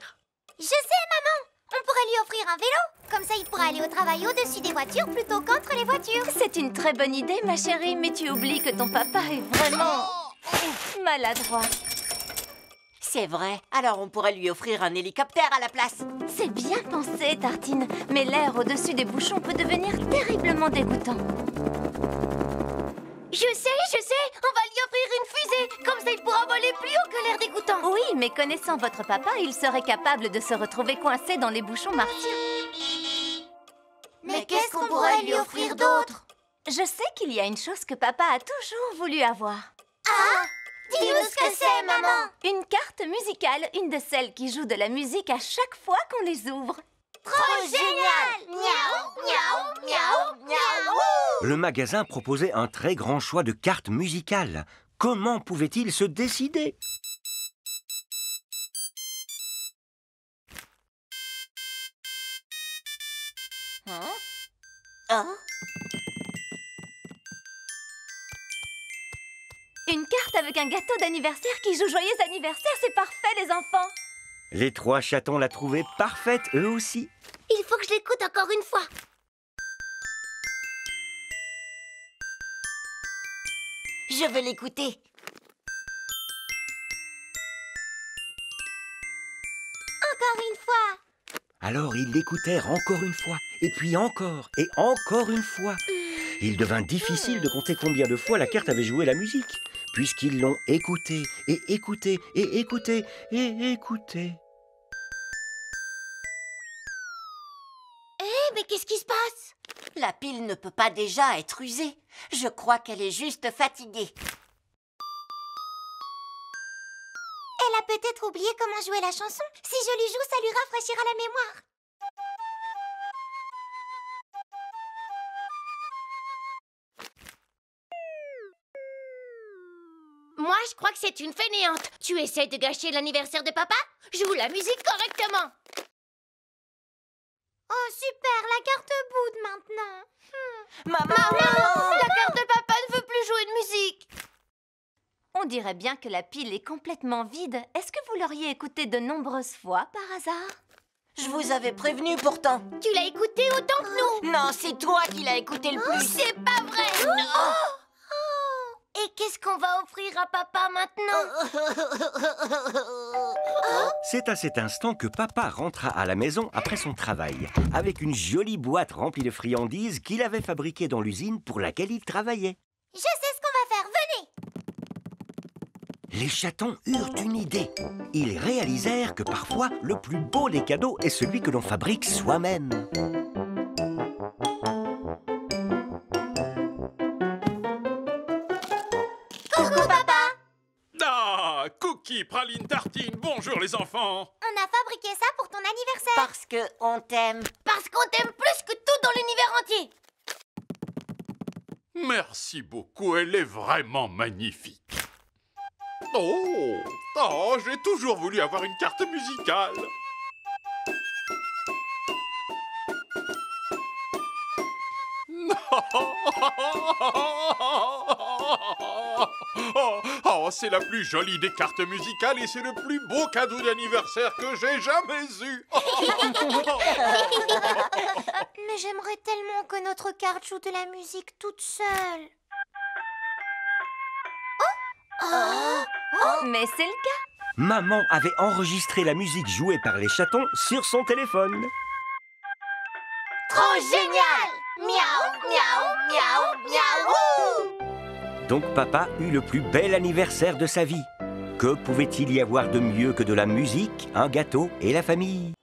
Je sais, maman! On pourrait lui offrir un vélo. Comme ça, il pourra aller au travail au-dessus des voitures plutôt qu'entre les voitures. C'est une très bonne idée, ma chérie, mais tu oublies que ton papa est vraiment maladroit. C'est vrai. Alors on pourrait lui offrir un hélicoptère à la place. C'est bien pensé, Tartine, mais l'air au-dessus des bouchons peut devenir terriblement dégoûtant. Je sais, on va lui offrir une fusée. Comme ça, il pourra voler plus haut que l'air dégoûtant. Oui, mais connaissant votre papa, il serait capable de se retrouver coincé dans les bouchons martiens. Mais qu'est-ce qu'on pourrait lui offrir d'autre? Je sais qu'il y a une chose que papa a toujours voulu avoir. Ah! Dis-nous ce que c'est, maman! Une carte musicale, une de celles qui jouent de la musique à chaque fois qu'on les ouvre. Trop génial! Miaou, miaou, miaou, miaou! Le magasin proposait un très grand choix de cartes musicales. Comment pouvait-il se décider? Une carte avec un gâteau d'anniversaire qui joue Joyeux anniversaire, c'est parfait, les enfants! Les trois chatons la trouvaient parfaite, eux aussi. Il faut que je l'écoute encore une fois. Je vais l'écouter. Encore une fois! Alors ils l'écoutèrent encore une fois, et puis encore, et encore une fois. Il devint difficile de compter combien de fois la carte avait joué la musique, puisqu'ils l'ont écoutée, et écoutée, et écoutée, et écoutée. Mais qu'est-ce qui se passe? La pile ne peut pas déjà être usée. Je crois qu'elle est juste fatiguée. Elle a peut-être oublié comment jouer la chanson. Si je lui joue, ça lui rafraîchira la mémoire. Moi, je crois que c'est une fainéante. Tu essaies de gâcher l'anniversaire de papa? Joue la musique correctement. Oh, super, la carte boude maintenant. Maman! La carte de papa ne veut plus jouer de musique. On dirait bien que la pile est complètement vide. Est-ce que vous l'auriez écoutée de nombreuses fois, par hasard? Je vous avais prévenu pourtant. Tu l'as écouté autant que nous. Non, c'est toi qui l'as écouté le plus. C'est pas vrai. Non. Et qu'est-ce qu'on va offrir à papa maintenant? C'est à cet instant que papa rentra à la maison après son travail, avec une jolie boîte remplie de friandises qu'il avait fabriquée dans l'usine pour laquelle il travaillait. Je sais ce qu'on va faire, venez! Les chatons eurent une idée. Ils réalisèrent que parfois, le plus beau des cadeaux est celui que l'on fabrique soi-même. Coucou, papa! Ah, Cookie, Praline, Tartine, bonjour les enfants. On a fabriqué ça pour ton anniversaire. Parce que on t'aime. Parce qu'on t'aime plus que tout dans l'univers entier. Merci beaucoup, elle est vraiment magnifique. Oh, j'ai toujours voulu avoir une carte musicale. Oh, Oh, c'est la plus jolie des cartes musicales et c'est le plus beau cadeau d'anniversaire que j'ai jamais eu. Mais j'aimerais tellement que notre carte joue de la musique toute seule. Mais c'est le cas. Maman avait enregistré la musique jouée par les chatons sur son téléphone. Trop génial! Miaou, miaou, miaou, miaou! Donc papa eut le plus bel anniversaire de sa vie. Que pouvait-il y avoir de mieux que de la musique, un gâteau et la famille?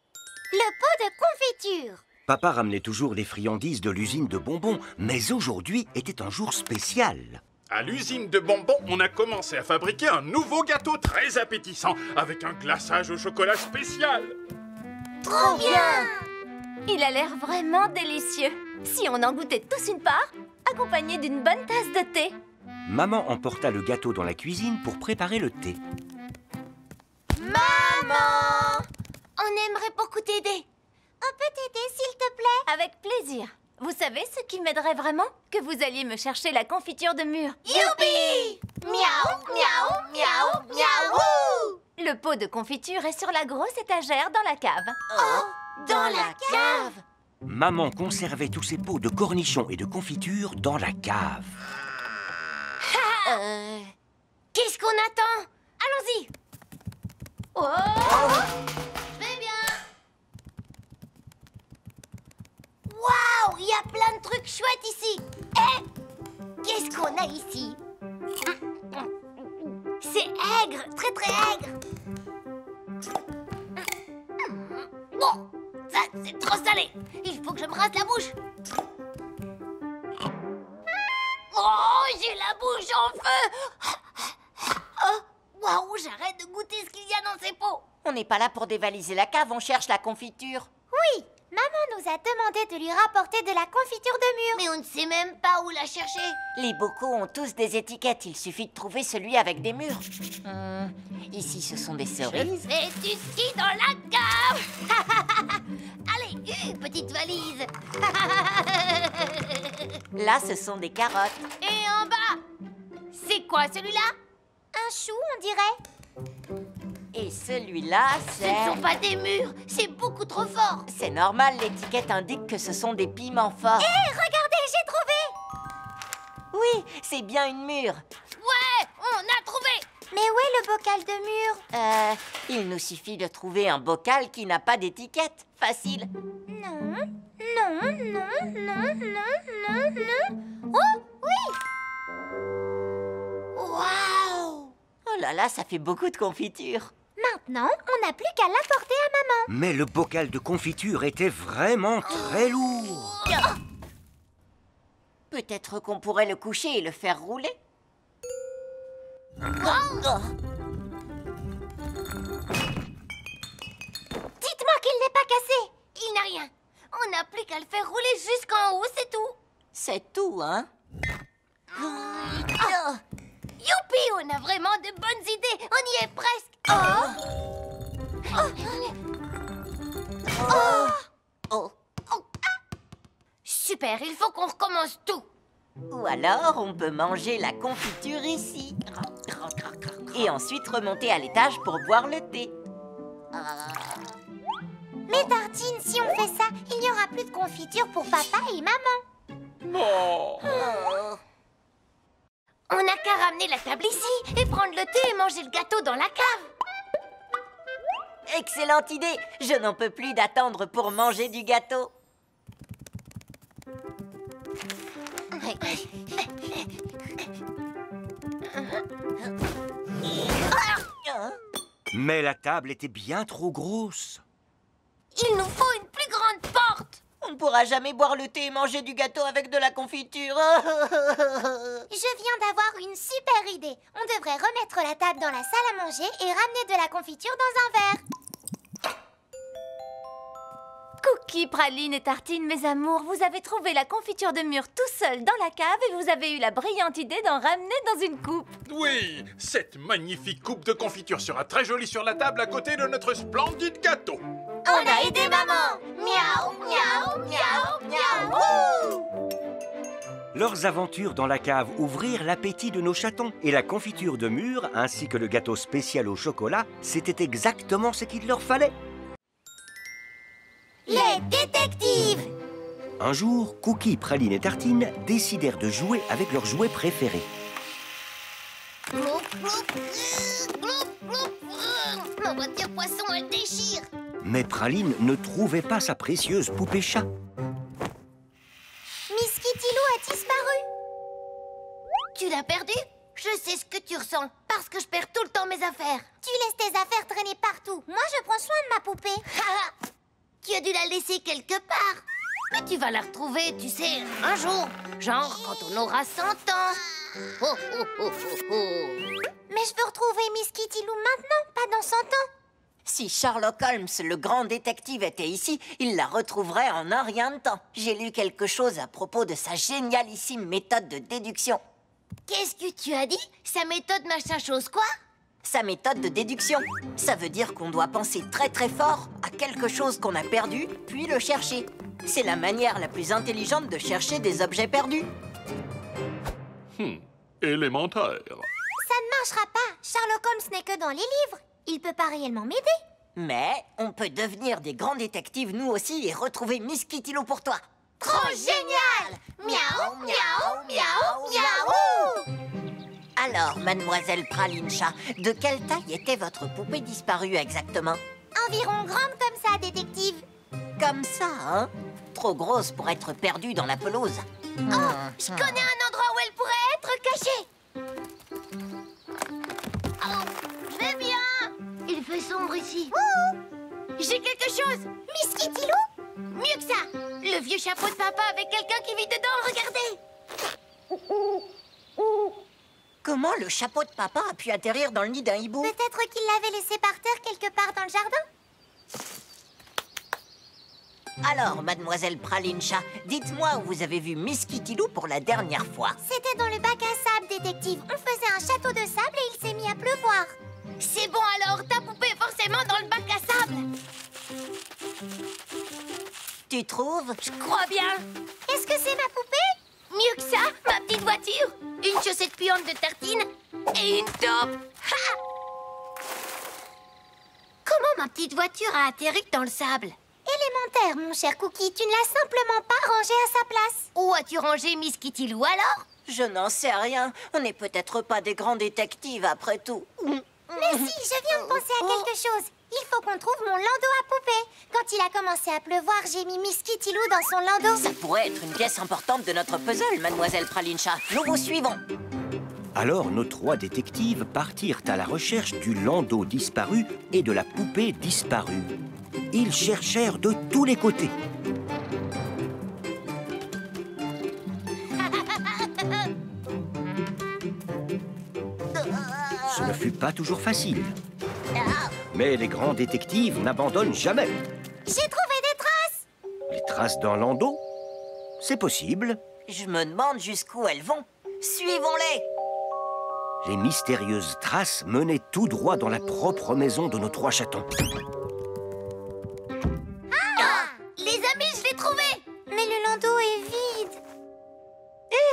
Le pot de confiture. Papa ramenait toujours des friandises de l'usine de bonbons, mais aujourd'hui était un jour spécial. À l'usine de bonbons, on a commencé à fabriquer un nouveau gâteau très appétissant avec un glaçage au chocolat spécial. Trop bien! Il a l'air vraiment délicieux. Si on en goûtait tous une part, accompagné d'une bonne tasse de thé. Maman emporta le gâteau dans la cuisine pour préparer le thé. Maman! On aimerait beaucoup t'aider. On peut t'aider, s'il te plaît? Avec plaisir. Vous savez ce qui m'aiderait vraiment? Que vous alliez me chercher la confiture de mûre. Youpi! Miaou, miaou, miaou, miaou! Le pot de confiture est sur la grosse étagère dans la cave. Dans la cave! Maman conservait tous ses pots de cornichons et de confiture dans la cave. Qu'est-ce qu'on attend? Allons-y. Je vais bien! Waouh! Il y a plein de trucs chouettes ici! Qu'est-ce qu'on a ici? C'est aigre! Très très aigre! Bon, ça c'est trop salé. Il faut que je me rase la bouche. Oh, j'ai la bouche en feu. Oh, waouh, j'arrête de goûter ce qu'il y a dans ces pots. On n'est pas là pour dévaliser la cave, on cherche la confiture. Oui! Maman nous a demandé de lui rapporter de la confiture de mûre. Mais on ne sait même pas où la chercher. Les bocaux ont tous des étiquettes, il suffit de trouver celui avec des mûres. Ici, ce sont des Je cerises. fais du ski dans la cave. Allez, petite valise. Là, ce sont des carottes. Et en bas, c'est quoi celui-là? Un chou, on dirait. Et celui-là, Ce ne sont pas des mûres, c'est beaucoup trop fort. C'est normal, l'étiquette indique que ce sont des piments forts. Hé, regardez, j'ai trouvé! Oui, c'est bien une mûre. Ouais, on a trouvé. Mais où est le bocal de mûre? Il nous suffit de trouver un bocal qui n'a pas d'étiquette. Facile. Non, non, non, non, non, non, non. Oh, oui! Waouh! Oh là là, ça fait beaucoup de confiture. Maintenant, on n'a plus qu'à l'apporter à maman. Mais le bocal de confiture était vraiment très lourd. Peut-être qu'on pourrait le coucher et le faire rouler. Dites-moi qu'il n'est pas cassé. Il n'a rien. On n'a plus qu'à le faire rouler jusqu'en haut, c'est tout. C'est tout, hein? Youpi, on a vraiment de bonnes idées. On y est presque. Oh. Super, il faut qu'on recommence tout. Ou alors, on peut manger la confiture ici. Et ensuite remonter à l'étage pour boire le thé. Mais Tartine, si on fait ça, il n'y aura plus de confiture pour papa et maman. On n'a qu'à ramener la table ici et prendre le thé et manger le gâteau dans la cave. Excellente idée! Je n'en peux plus d'attendre pour manger du gâteau. Mais la table était bien trop grosse. Il nous faut une plus grande porte. On ne pourra jamais boire le thé et manger du gâteau avec de la confiture. Je viens d'avoir une super idée. On devrait remettre la table dans la salle à manger et ramener de la confiture dans un verre. Cookies, pralines et tartines, mes amours, vous avez trouvé la confiture de mûre tout seul dans la cave et vous avez eu la brillante idée d'en ramener dans une coupe. Oui, cette magnifique coupe de confiture sera très jolie sur la table à côté de notre splendide gâteau. On a aidé maman. Miaou, miaou, miaou, miaou. Leurs aventures dans la cave ouvrirent l'appétit de nos chatons. Et la confiture de mûre, ainsi que le gâteau spécial au chocolat, c'était exactement ce qu'il leur fallait. Les détectives! Un jour, Cookie, Praline et Tartine décidèrent de jouer avec leurs jouets préférés. Ma voiture poisson, elle déchire! Mais Praline ne trouvait pas sa précieuse poupée chat. Miss Kitty Lou a disparu! Tu l'as perdue? Je sais ce que tu ressens, parce que je perds tout le temps mes affaires. Tu laisses tes affaires traîner partout. Moi, je prends soin de ma poupée. Tu as dû la laisser quelque part. Mais tu vas la retrouver, tu sais, un jour. Genre quand on aura 100 ans. Oh, oh, oh, oh, oh. Mais je veux retrouver Miss Kitty Lou maintenant, pas dans 100 ans. Si Sherlock Holmes, le grand détective, était ici, il la retrouverait en un rien de temps. J'ai lu quelque chose à propos de sa génialissime méthode de déduction. Qu'est-ce que tu as dit? Sa méthode machin chose quoi? Sa méthode de déduction. Ça veut dire qu'on doit penser très très fort à quelque chose qu'on a perdu, puis le chercher. C'est la manière la plus intelligente de chercher des objets perdus. Élémentaire. Ça ne marchera pas. Sherlock Holmes n'est que dans les livres. Il peut pas réellement m'aider. Mais on peut devenir des grands détectives nous aussi et retrouver Miss Kitty Lou pour toi. Trop génial! Miaou, miaou, miaou, miaou! Alors, mademoiselle Praline Chat, de quelle taille était votre poupée disparue exactement? Environ grande comme ça, détective. Comme ça, hein? Trop grosse pour être perdue dans la pelouse. Je connais un endroit où elle pourrait être cachée. Oh, je vais bien. Il fait sombre ici. J'ai quelque chose. Miss Kitty Lou? Mieux que ça. Le vieux chapeau de papa avec quelqu'un qui vit dedans, regardez. Comment le chapeau de papa a pu atterrir dans le nid d'un hibou? Peut-être qu'il l'avait laissé par terre quelque part dans le jardin. Alors, mademoiselle Praline Chat, dites-moi où vous avez vu Miss Kitty Lou pour la dernière fois. C'était dans le bac à sable, détective. On faisait un château de sable et il s'est mis à pleuvoir. C'est bon alors, ta poupée est forcément dans le bac à sable. Tu trouves? Je crois bien. Est-ce que c'est ma poupée? Mieux que ça, ma petite voiture. Une chaussette puante de Tartine et une taupe. Ha! Comment ma petite voiture a atterri dans le sable? Élémentaire, mon cher Cookie. Tu ne l'as simplement pas rangée à sa place. Où as-tu rangé Miss Kitty Lou alors? Je n'en sais rien. On n'est peut-être pas des grands détectives après tout. Mais si, je viens de penser à quelque chose. Il faut qu'on trouve mon landau à poupée. Quand il a commencé à pleuvoir, j'ai mis Miss Kitty Lou dans son landau. Ça pourrait être une pièce importante de notre puzzle, mademoiselle Praline Chat. Nous vous suivons. Alors nos trois détectives partirent à la recherche du landau disparu et de la poupée disparue. Ils cherchèrent de tous les côtés. Ce ne fut pas toujours facile. Mais les grands détectives n'abandonnent jamais. J'ai trouvé des traces. Les traces d'un landau? C'est possible. Je me demande jusqu'où elles vont. Suivons-les. Les mystérieuses traces menaient tout droit dans la propre maison de nos trois chatons. Les amis, je l'ai trouvé. Mais le landau est vide.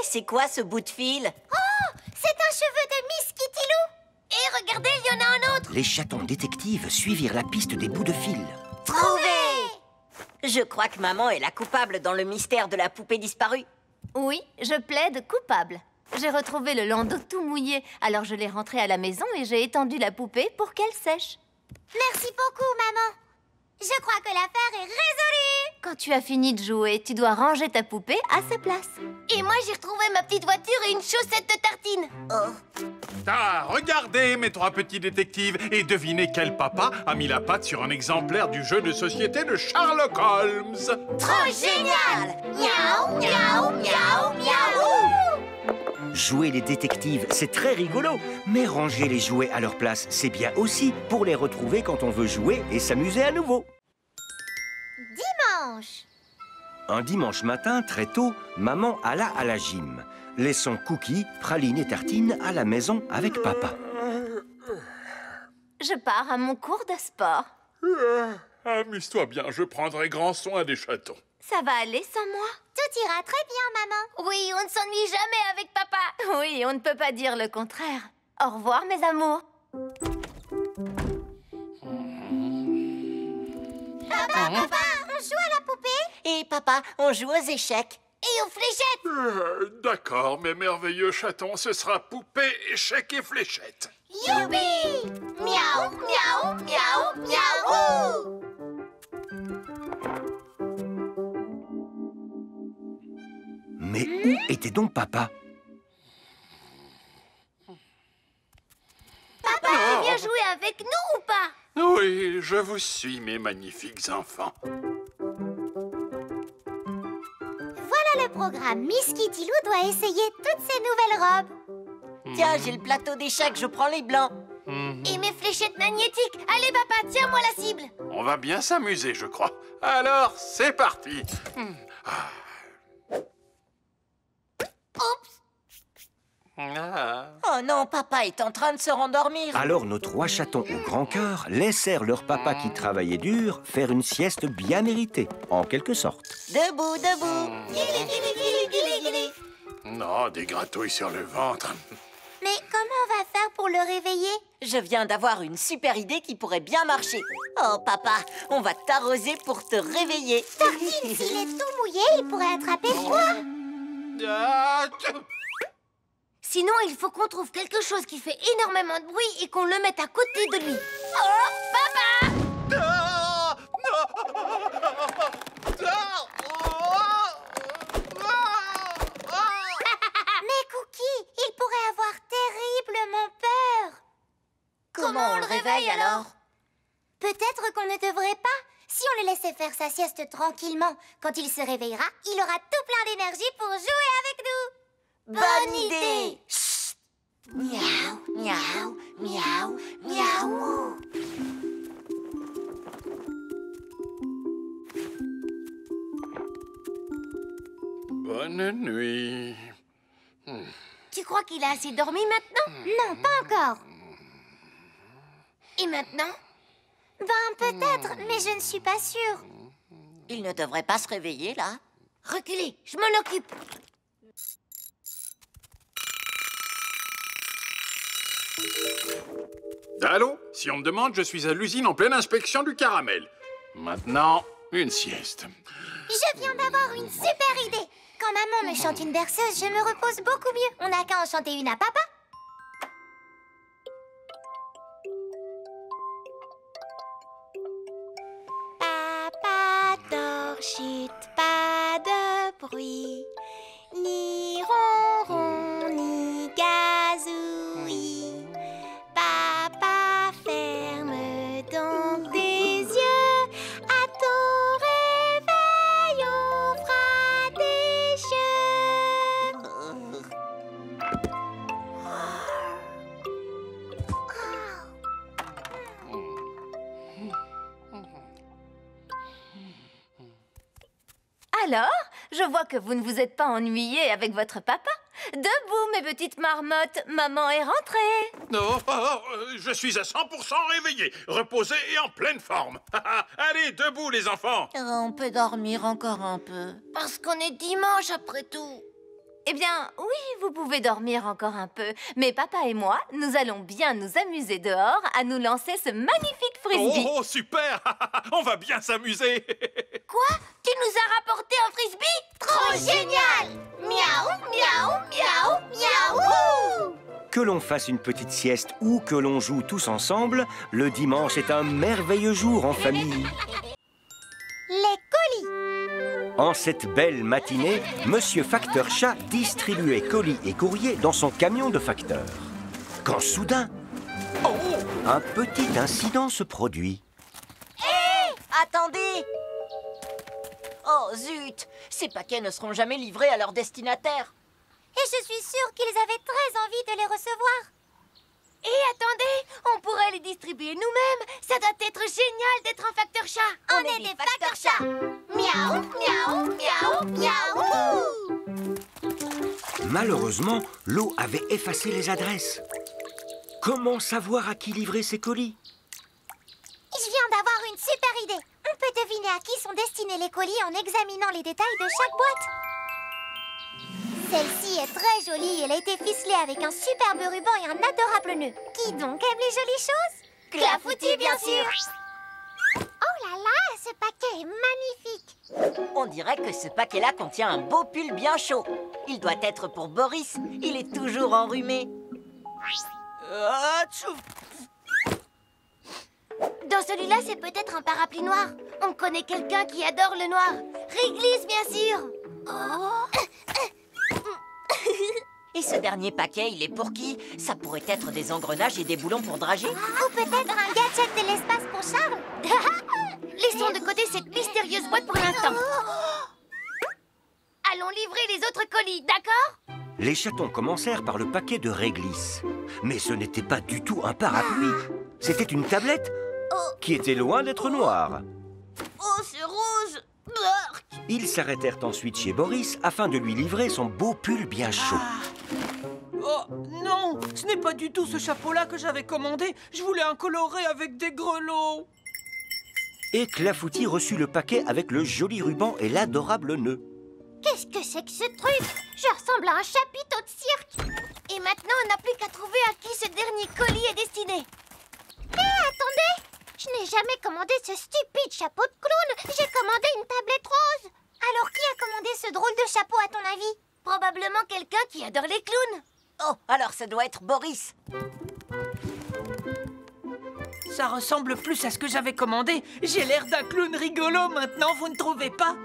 C'est quoi ce bout de fil? C'est un cheveu de Miss Kitty Lou. Et regardez, il y en a un autre. Les chatons détectives suivirent la piste des bouts de fil. Trouvé. Je crois que maman est la coupable dans le mystère de la poupée disparue. Oui, je plaide coupable. J'ai retrouvé le landau tout mouillé, alors je l'ai rentré à la maison et j'ai étendu la poupée pour qu'elle sèche. Merci beaucoup, maman. Je crois que l'affaire est résolue. Quand tu as fini de jouer, tu dois ranger ta poupée à sa place. Et moi, j'ai retrouvé ma petite voiture et une chaussette de Tartine. Ah, regardez, mes trois petits détectives, et devinez quel papa a mis la patte sur un exemplaire du jeu de société de Sherlock Holmes. Trop génial. Miaou, miaou, miaou, miaou. Jouer les détectives, c'est très rigolo. Mais ranger les jouets à leur place, c'est bien aussi pour les retrouver quand on veut jouer et s'amuser à nouveau. Dimanche. Un dimanche matin, très tôt, maman alla à la gym, laissant Cookie, Praline et Tartine à la maison avec papa. Je pars à mon cours de sport. Amuse-toi bien, je prendrai grand soin des chatons. Ça va aller sans moi? Tout ira très bien, maman. Oui, on ne s'ennuie jamais avec papa. Oui, on ne peut pas dire le contraire. Au revoir, mes amours. Papa, on joue à la poupée? Et papa, on joue aux échecs. Et aux fléchettes. D'accord, mes merveilleux chatons, ce sera poupée, échecs et fléchettes. Youpi! Miaou, miaou, miaou, miaou! Mais où était donc papa? Papa, tu viens jouer avec nous ou pas? Oui, je vous suis, mes magnifiques enfants. Voilà le programme. Miss Kitty Lou doit essayer toutes ses nouvelles robes. Tiens, j'ai le plateau d'échecs, je prends les blancs. Et mes fléchettes magnétiques. Allez, papa, tiens-moi la cible. On va bien s'amuser, je crois. Alors, c'est parti. Oups. Oh non, papa est en train de se rendormir. Alors nos 3 chatons au grand cœur laissèrent leur papa qui travaillait dur faire une sieste bien méritée, en quelque sorte. Debout, debout. Non, des gratouilles sur le ventre. Mais comment on va faire pour le réveiller? Je viens d'avoir une super idée qui pourrait bien marcher. Oh, papa, on va t'arroser pour te réveiller. Tartine, s'il est tout mouillé, il pourrait attraper froid. Sinon, il faut qu'on trouve quelque chose qui fait énormément de bruit et qu'on le mette à côté de lui. Oh, papa! Mais Cookie, il pourrait avoir terriblement peur. Comment on le réveille alors? Peut-être qu'on ne devrait pas. Si on le laissait faire sa sieste tranquillement, quand il se réveillera, il aura tout plein d'énergie pour jouer avec nous. Bonne idée. Chut. Miaou, miaou, miaou, miaou. Bonne nuit. Tu crois qu'il a assez dormi maintenant? Non, pas encore. Et maintenant? Ben, peut-être, mais je ne suis pas sûre. Il ne devrait pas se réveiller, là. Reculez, je m'en occupe. Allô? Si on me demande, je suis à l'usine en pleine inspection du caramel. Maintenant, une sieste. Je viens d'avoir une super idée. Quand maman me chante une berceuse, je me repose beaucoup mieux. On n'a qu'à en chanter une à papa. Papa dort, chut, pas de bruit. Ni ronron, ni gazouillis. Papa, ferme donc tes yeux. À ton réveil, on fera des jeux. Alors, je vois que vous ne vous êtes pas ennuyés avec votre papa. Debout, mes petites marmottes, maman est rentrée. Non, je suis à 100% réveillé, reposé et en pleine forme. Allez, debout les enfants. On peut dormir encore un peu. Parce qu'on est dimanche après tout. Eh bien, oui, vous pouvez dormir encore un peu. Mais papa et moi, nous allons bien nous amuser dehors à nous lancer ce magnifique frisbee. Oh, super. On va bien s'amuser. Quoi? Tu nous as rapporté un frisbee? Trop génial! Miaou, miaou, miaou, miaou! Que l'on fasse une petite sieste ou que l'on joue tous ensemble, le dimanche est un merveilleux jour en famille. Les colis. En cette belle matinée, Monsieur Facteur Chat distribuait colis et courriers dans son camion de facteur. Quand soudain, un petit incident se produit. Attendez! Oh, zut! Ces paquets ne seront jamais livrés à leur destinataire. Et je suis sûre qu'ils avaient très envie de les recevoir. Et attendez, on pourrait les distribuer nous-mêmes. Ça doit être génial d'être un facteur chat. On est des facteurs chats. Miaou, miaou, miaou, miaou. Malheureusement, l'eau avait effacé les adresses. Comment savoir à qui livrer ses colis? Je viens d'avoir une super idée. On peut deviner à qui sont destinés les colis en examinant les détails de chaque boîte. Celle-ci est très jolie. Elle a été ficelée avec un superbe ruban et un adorable nœud. Qui donc aime les jolies choses? Clafoutis, bien sûr. Oh là là, ce paquet est magnifique. On dirait que ce paquet-là contient un beau pull bien chaud. Il doit être pour Boris. Il est toujours enrhumé. Atchou. Dans celui-là, c'est peut-être un parapluie noir. On connaît quelqu'un qui adore le noir. Réglisse, bien sûr. Oh. Et ce dernier paquet, il est pour qui? Ça pourrait être des engrenages et des boulons pour drager. Ou peut-être un gadget de l'espace pour Charles. Laissons de côté cette mystérieuse boîte pour l'instant. Allons livrer les autres colis, d'accord? Les chatons commencèrent par le paquet de réglisse. Mais ce n'était pas du tout un parapluie. C'était une tablette qui était loin d'être noire. Oh, c'est rouge. Bark. Ils s'arrêtèrent ensuite chez Boris afin de lui livrer son beau pull bien chaud. Oh, non, ce n'est pas du tout ce chapeau-là que j'avais commandé. Je voulais un coloré avec des grelots. Et Clafoutis reçut le paquet avec le joli ruban et l'adorable nœud. Qu'est-ce que c'est que ce truc? Je ressemble à un chapiteau de cirque. Et maintenant, on n'a plus qu'à trouver à qui ce dernier colis est destiné. Attendez! Je n'ai jamais commandé ce stupide chapeau de clown. J'ai commandé une tablette rose. Alors qui a commandé ce drôle de chapeau à ton avis? Probablement quelqu'un qui adore les clowns. Oh, alors ça doit être Boris. Ça ressemble plus à ce que j'avais commandé. J'ai l'air d'un clown rigolo maintenant, vous ne trouvez pas?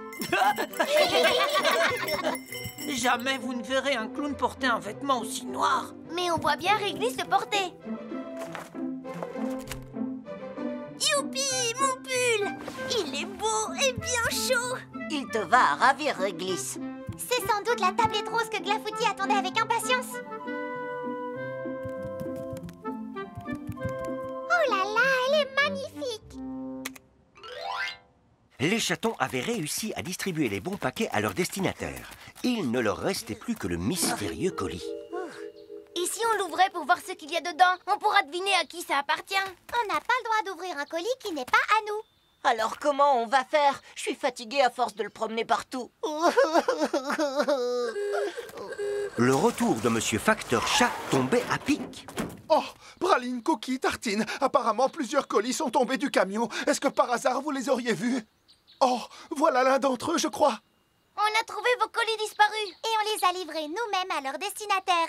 Jamais vous ne verrez un clown porter un vêtement aussi noir. Mais on voit bien Réglisse le porter. Youpi, mon pull! Il est beau et bien chaud. Il te va à ravir, Réglisse. C'est sans doute la tablette rose que Clafoutis attendait avec impatience. Oh là là, elle est magnifique! Les chatons avaient réussi à distribuer les bons paquets à leurs destinataires. Il ne leur restait plus que le mystérieux colis. Et si on l'ouvrait pour voir ce qu'il y a dedans, on pourra deviner à qui ça appartient. On n'a pas le droit d'ouvrir un colis qui n'est pas à nous. Alors comment on va faire? Je suis fatiguée à force de le promener partout. Le retour de Monsieur Facteur Chat tombait à pic. Oh, praline, coquille, tartine. Apparemment, plusieurs colis sont tombés du camion. Est-ce que par hasard, vous les auriez vus? Oh, voilà l'un d'entre eux, je crois. On a trouvé vos colis disparus. Et on les a livrés nous-mêmes à leur destinataire.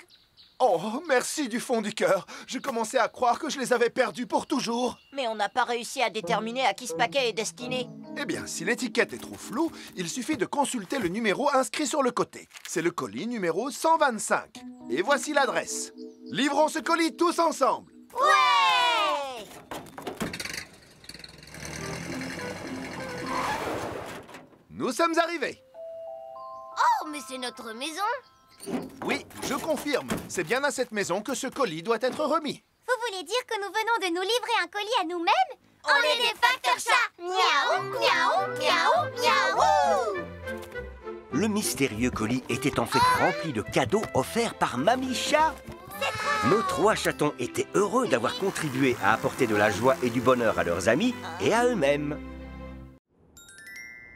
Oh, merci du fond du cœur. Je commençais à croire que je les avais perdus pour toujours. Mais on n'a pas réussi à déterminer à qui ce paquet est destiné. Eh bien, si l'étiquette est trop floue, il suffit de consulter le numéro inscrit sur le côté. C'est le colis numéro 125. Et voici l'adresse. Livrons ce colis tous ensemble. Ouais! Nous sommes arrivés. Oh, mais c'est notre maison. Oui, je confirme. C'est bien à cette maison que ce colis doit être remis. Vous voulez dire que nous venons de nous livrer un colis à nous-mêmes? On est des facteurs chats! Miaou, miaou, miaou, miaou! Le mystérieux colis était en fait rempli de cadeaux offerts par Mamie Chat. Nos trois chatons étaient heureux d'avoir contribué à apporter de la joie et du bonheur à leurs amis et à eux-mêmes.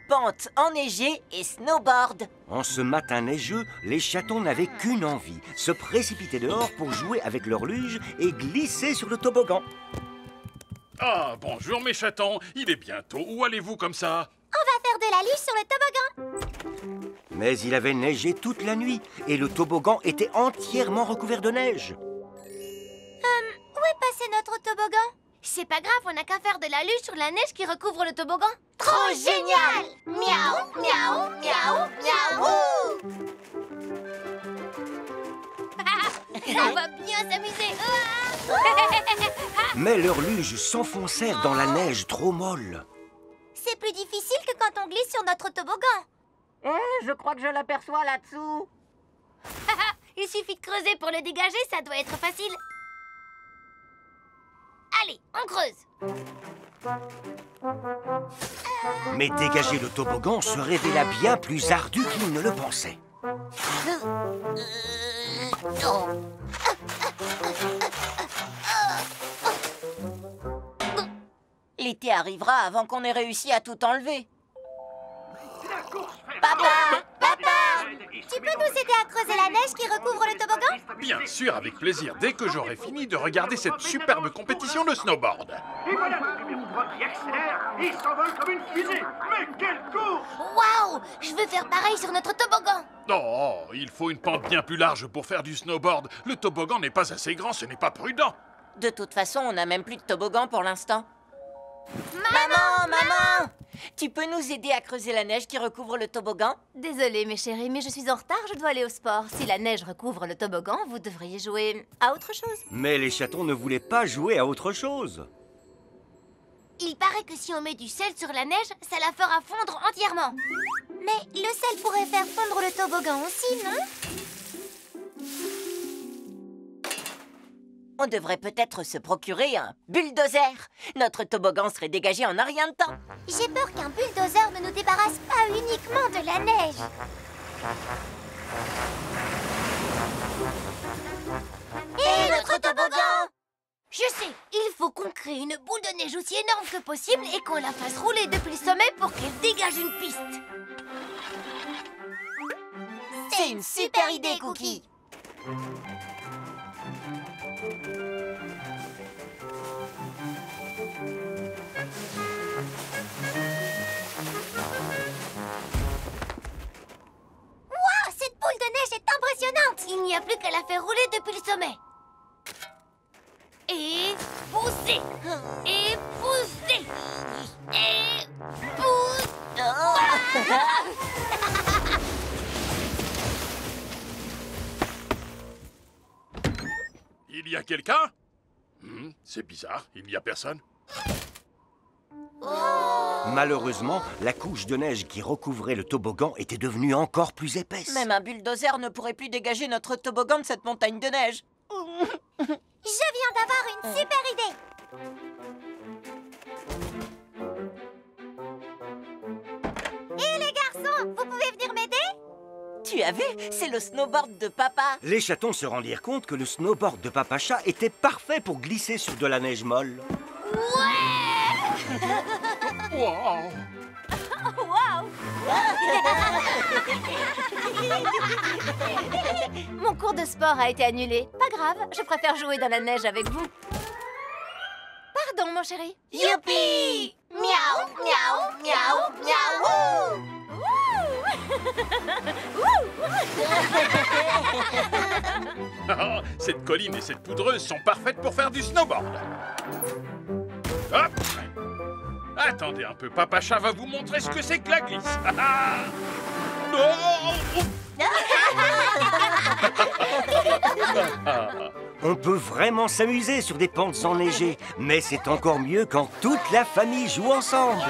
Pente enneigée et snowboard. En ce matin neigeux, les chatons n'avaient qu'une envie, se précipiter dehors pour jouer avec leur luge et glisser sur le toboggan. Ah, bonjour mes chatons, il est bientôt. Où allez-vous comme ça? On va faire de la luge sur le toboggan. Mais il avait neigé toute la nuit et le toboggan était entièrement recouvert de neige. Où est passé notre toboggan? C'est pas grave, on n'a qu'à faire de la luge sur la neige qui recouvre le toboggan. Trop génial! Miaou, miaou, miaou, miaou! On va bien s'amuser. Mais leurs luges s'enfoncèrent dans la neige trop molle. C'est plus difficile que quand on glisse sur notre toboggan. Je crois que je l'aperçois là-dessous. Il suffit de creuser pour le dégager, ça doit être facile. Allez, on creuse. Mais dégager le toboggan se révéla bien plus ardu qu'il ne le pensait. L'été arrivera avant qu'on ait réussi à tout enlever. Papa! Papa! Tu peux nous aider à creuser la neige qui recouvre le toboggan? Bien sûr, avec plaisir, dès que j'aurai fini de regarder cette superbe compétition de snowboard. Et voilà le numéro 3 qui accélère et s'envole comme une fusée. Mais quelle course! Waouh! Je veux faire pareil sur notre toboggan. Oh, il faut une pente bien plus large pour faire du snowboard. Le toboggan n'est pas assez grand, ce n'est pas prudent. De toute façon, on n'a même plus de toboggan pour l'instant. Maman! Tu peux nous aider à creuser la neige qui recouvre le toboggan? Désolée, mes chéris, mais je suis en retard, je dois aller au sport. Si la neige recouvre le toboggan, vous devriez jouer à autre chose. Mais les chatons ne voulaient pas jouer à autre chose. Il paraît que si on met du sel sur la neige, ça la fera fondre entièrement. Mais le sel pourrait faire fondre le toboggan aussi, non? On devrait peut-être se procurer un bulldozer. Notre toboggan serait dégagé en un rien de temps. J'ai peur qu'un bulldozer ne nous débarrasse pas uniquement de la neige. Et notre toboggan! Je sais, il faut qu'on crée une boule de neige aussi énorme que possible et qu'on la fasse rouler depuis le sommet pour qu'elle dégage une piste. C'est une super idée, Cookie. Cette boule de neige est impressionnante! Il n'y a plus qu'à la faire rouler depuis le sommet. Et pousser. Et pousser. Et pousser. Il y a quelqu'un? C'est bizarre, il n'y a personne. Malheureusement, la couche de neige qui recouvrait le toboggan était devenue encore plus épaisse. Même un bulldozer ne pourrait plus dégager notre toboggan de cette montagne de neige. Je viens d'avoir une super idée! Hé les garçons, vous pouvez venir m'aider? Tu as vu? C'est le snowboard de papa. Les chatons se rendirent compte que le snowboard de Papa Chat était parfait pour glisser sur de la neige molle. Wow. Mon cours de sport a été annulé. Pas grave, je préfère jouer dans la neige avec vous. Pardon, mon chéri. Youpi! Miaou, miaou, miaou, miaou! Oh, cette colline et cette poudreuse sont parfaites pour faire du snowboard. Hop! Attendez un peu, Papa Chat va vous montrer ce que c'est que la glisse. On peut vraiment s'amuser sur des pentes enneigées, mais c'est encore mieux quand toute la famille joue ensemble.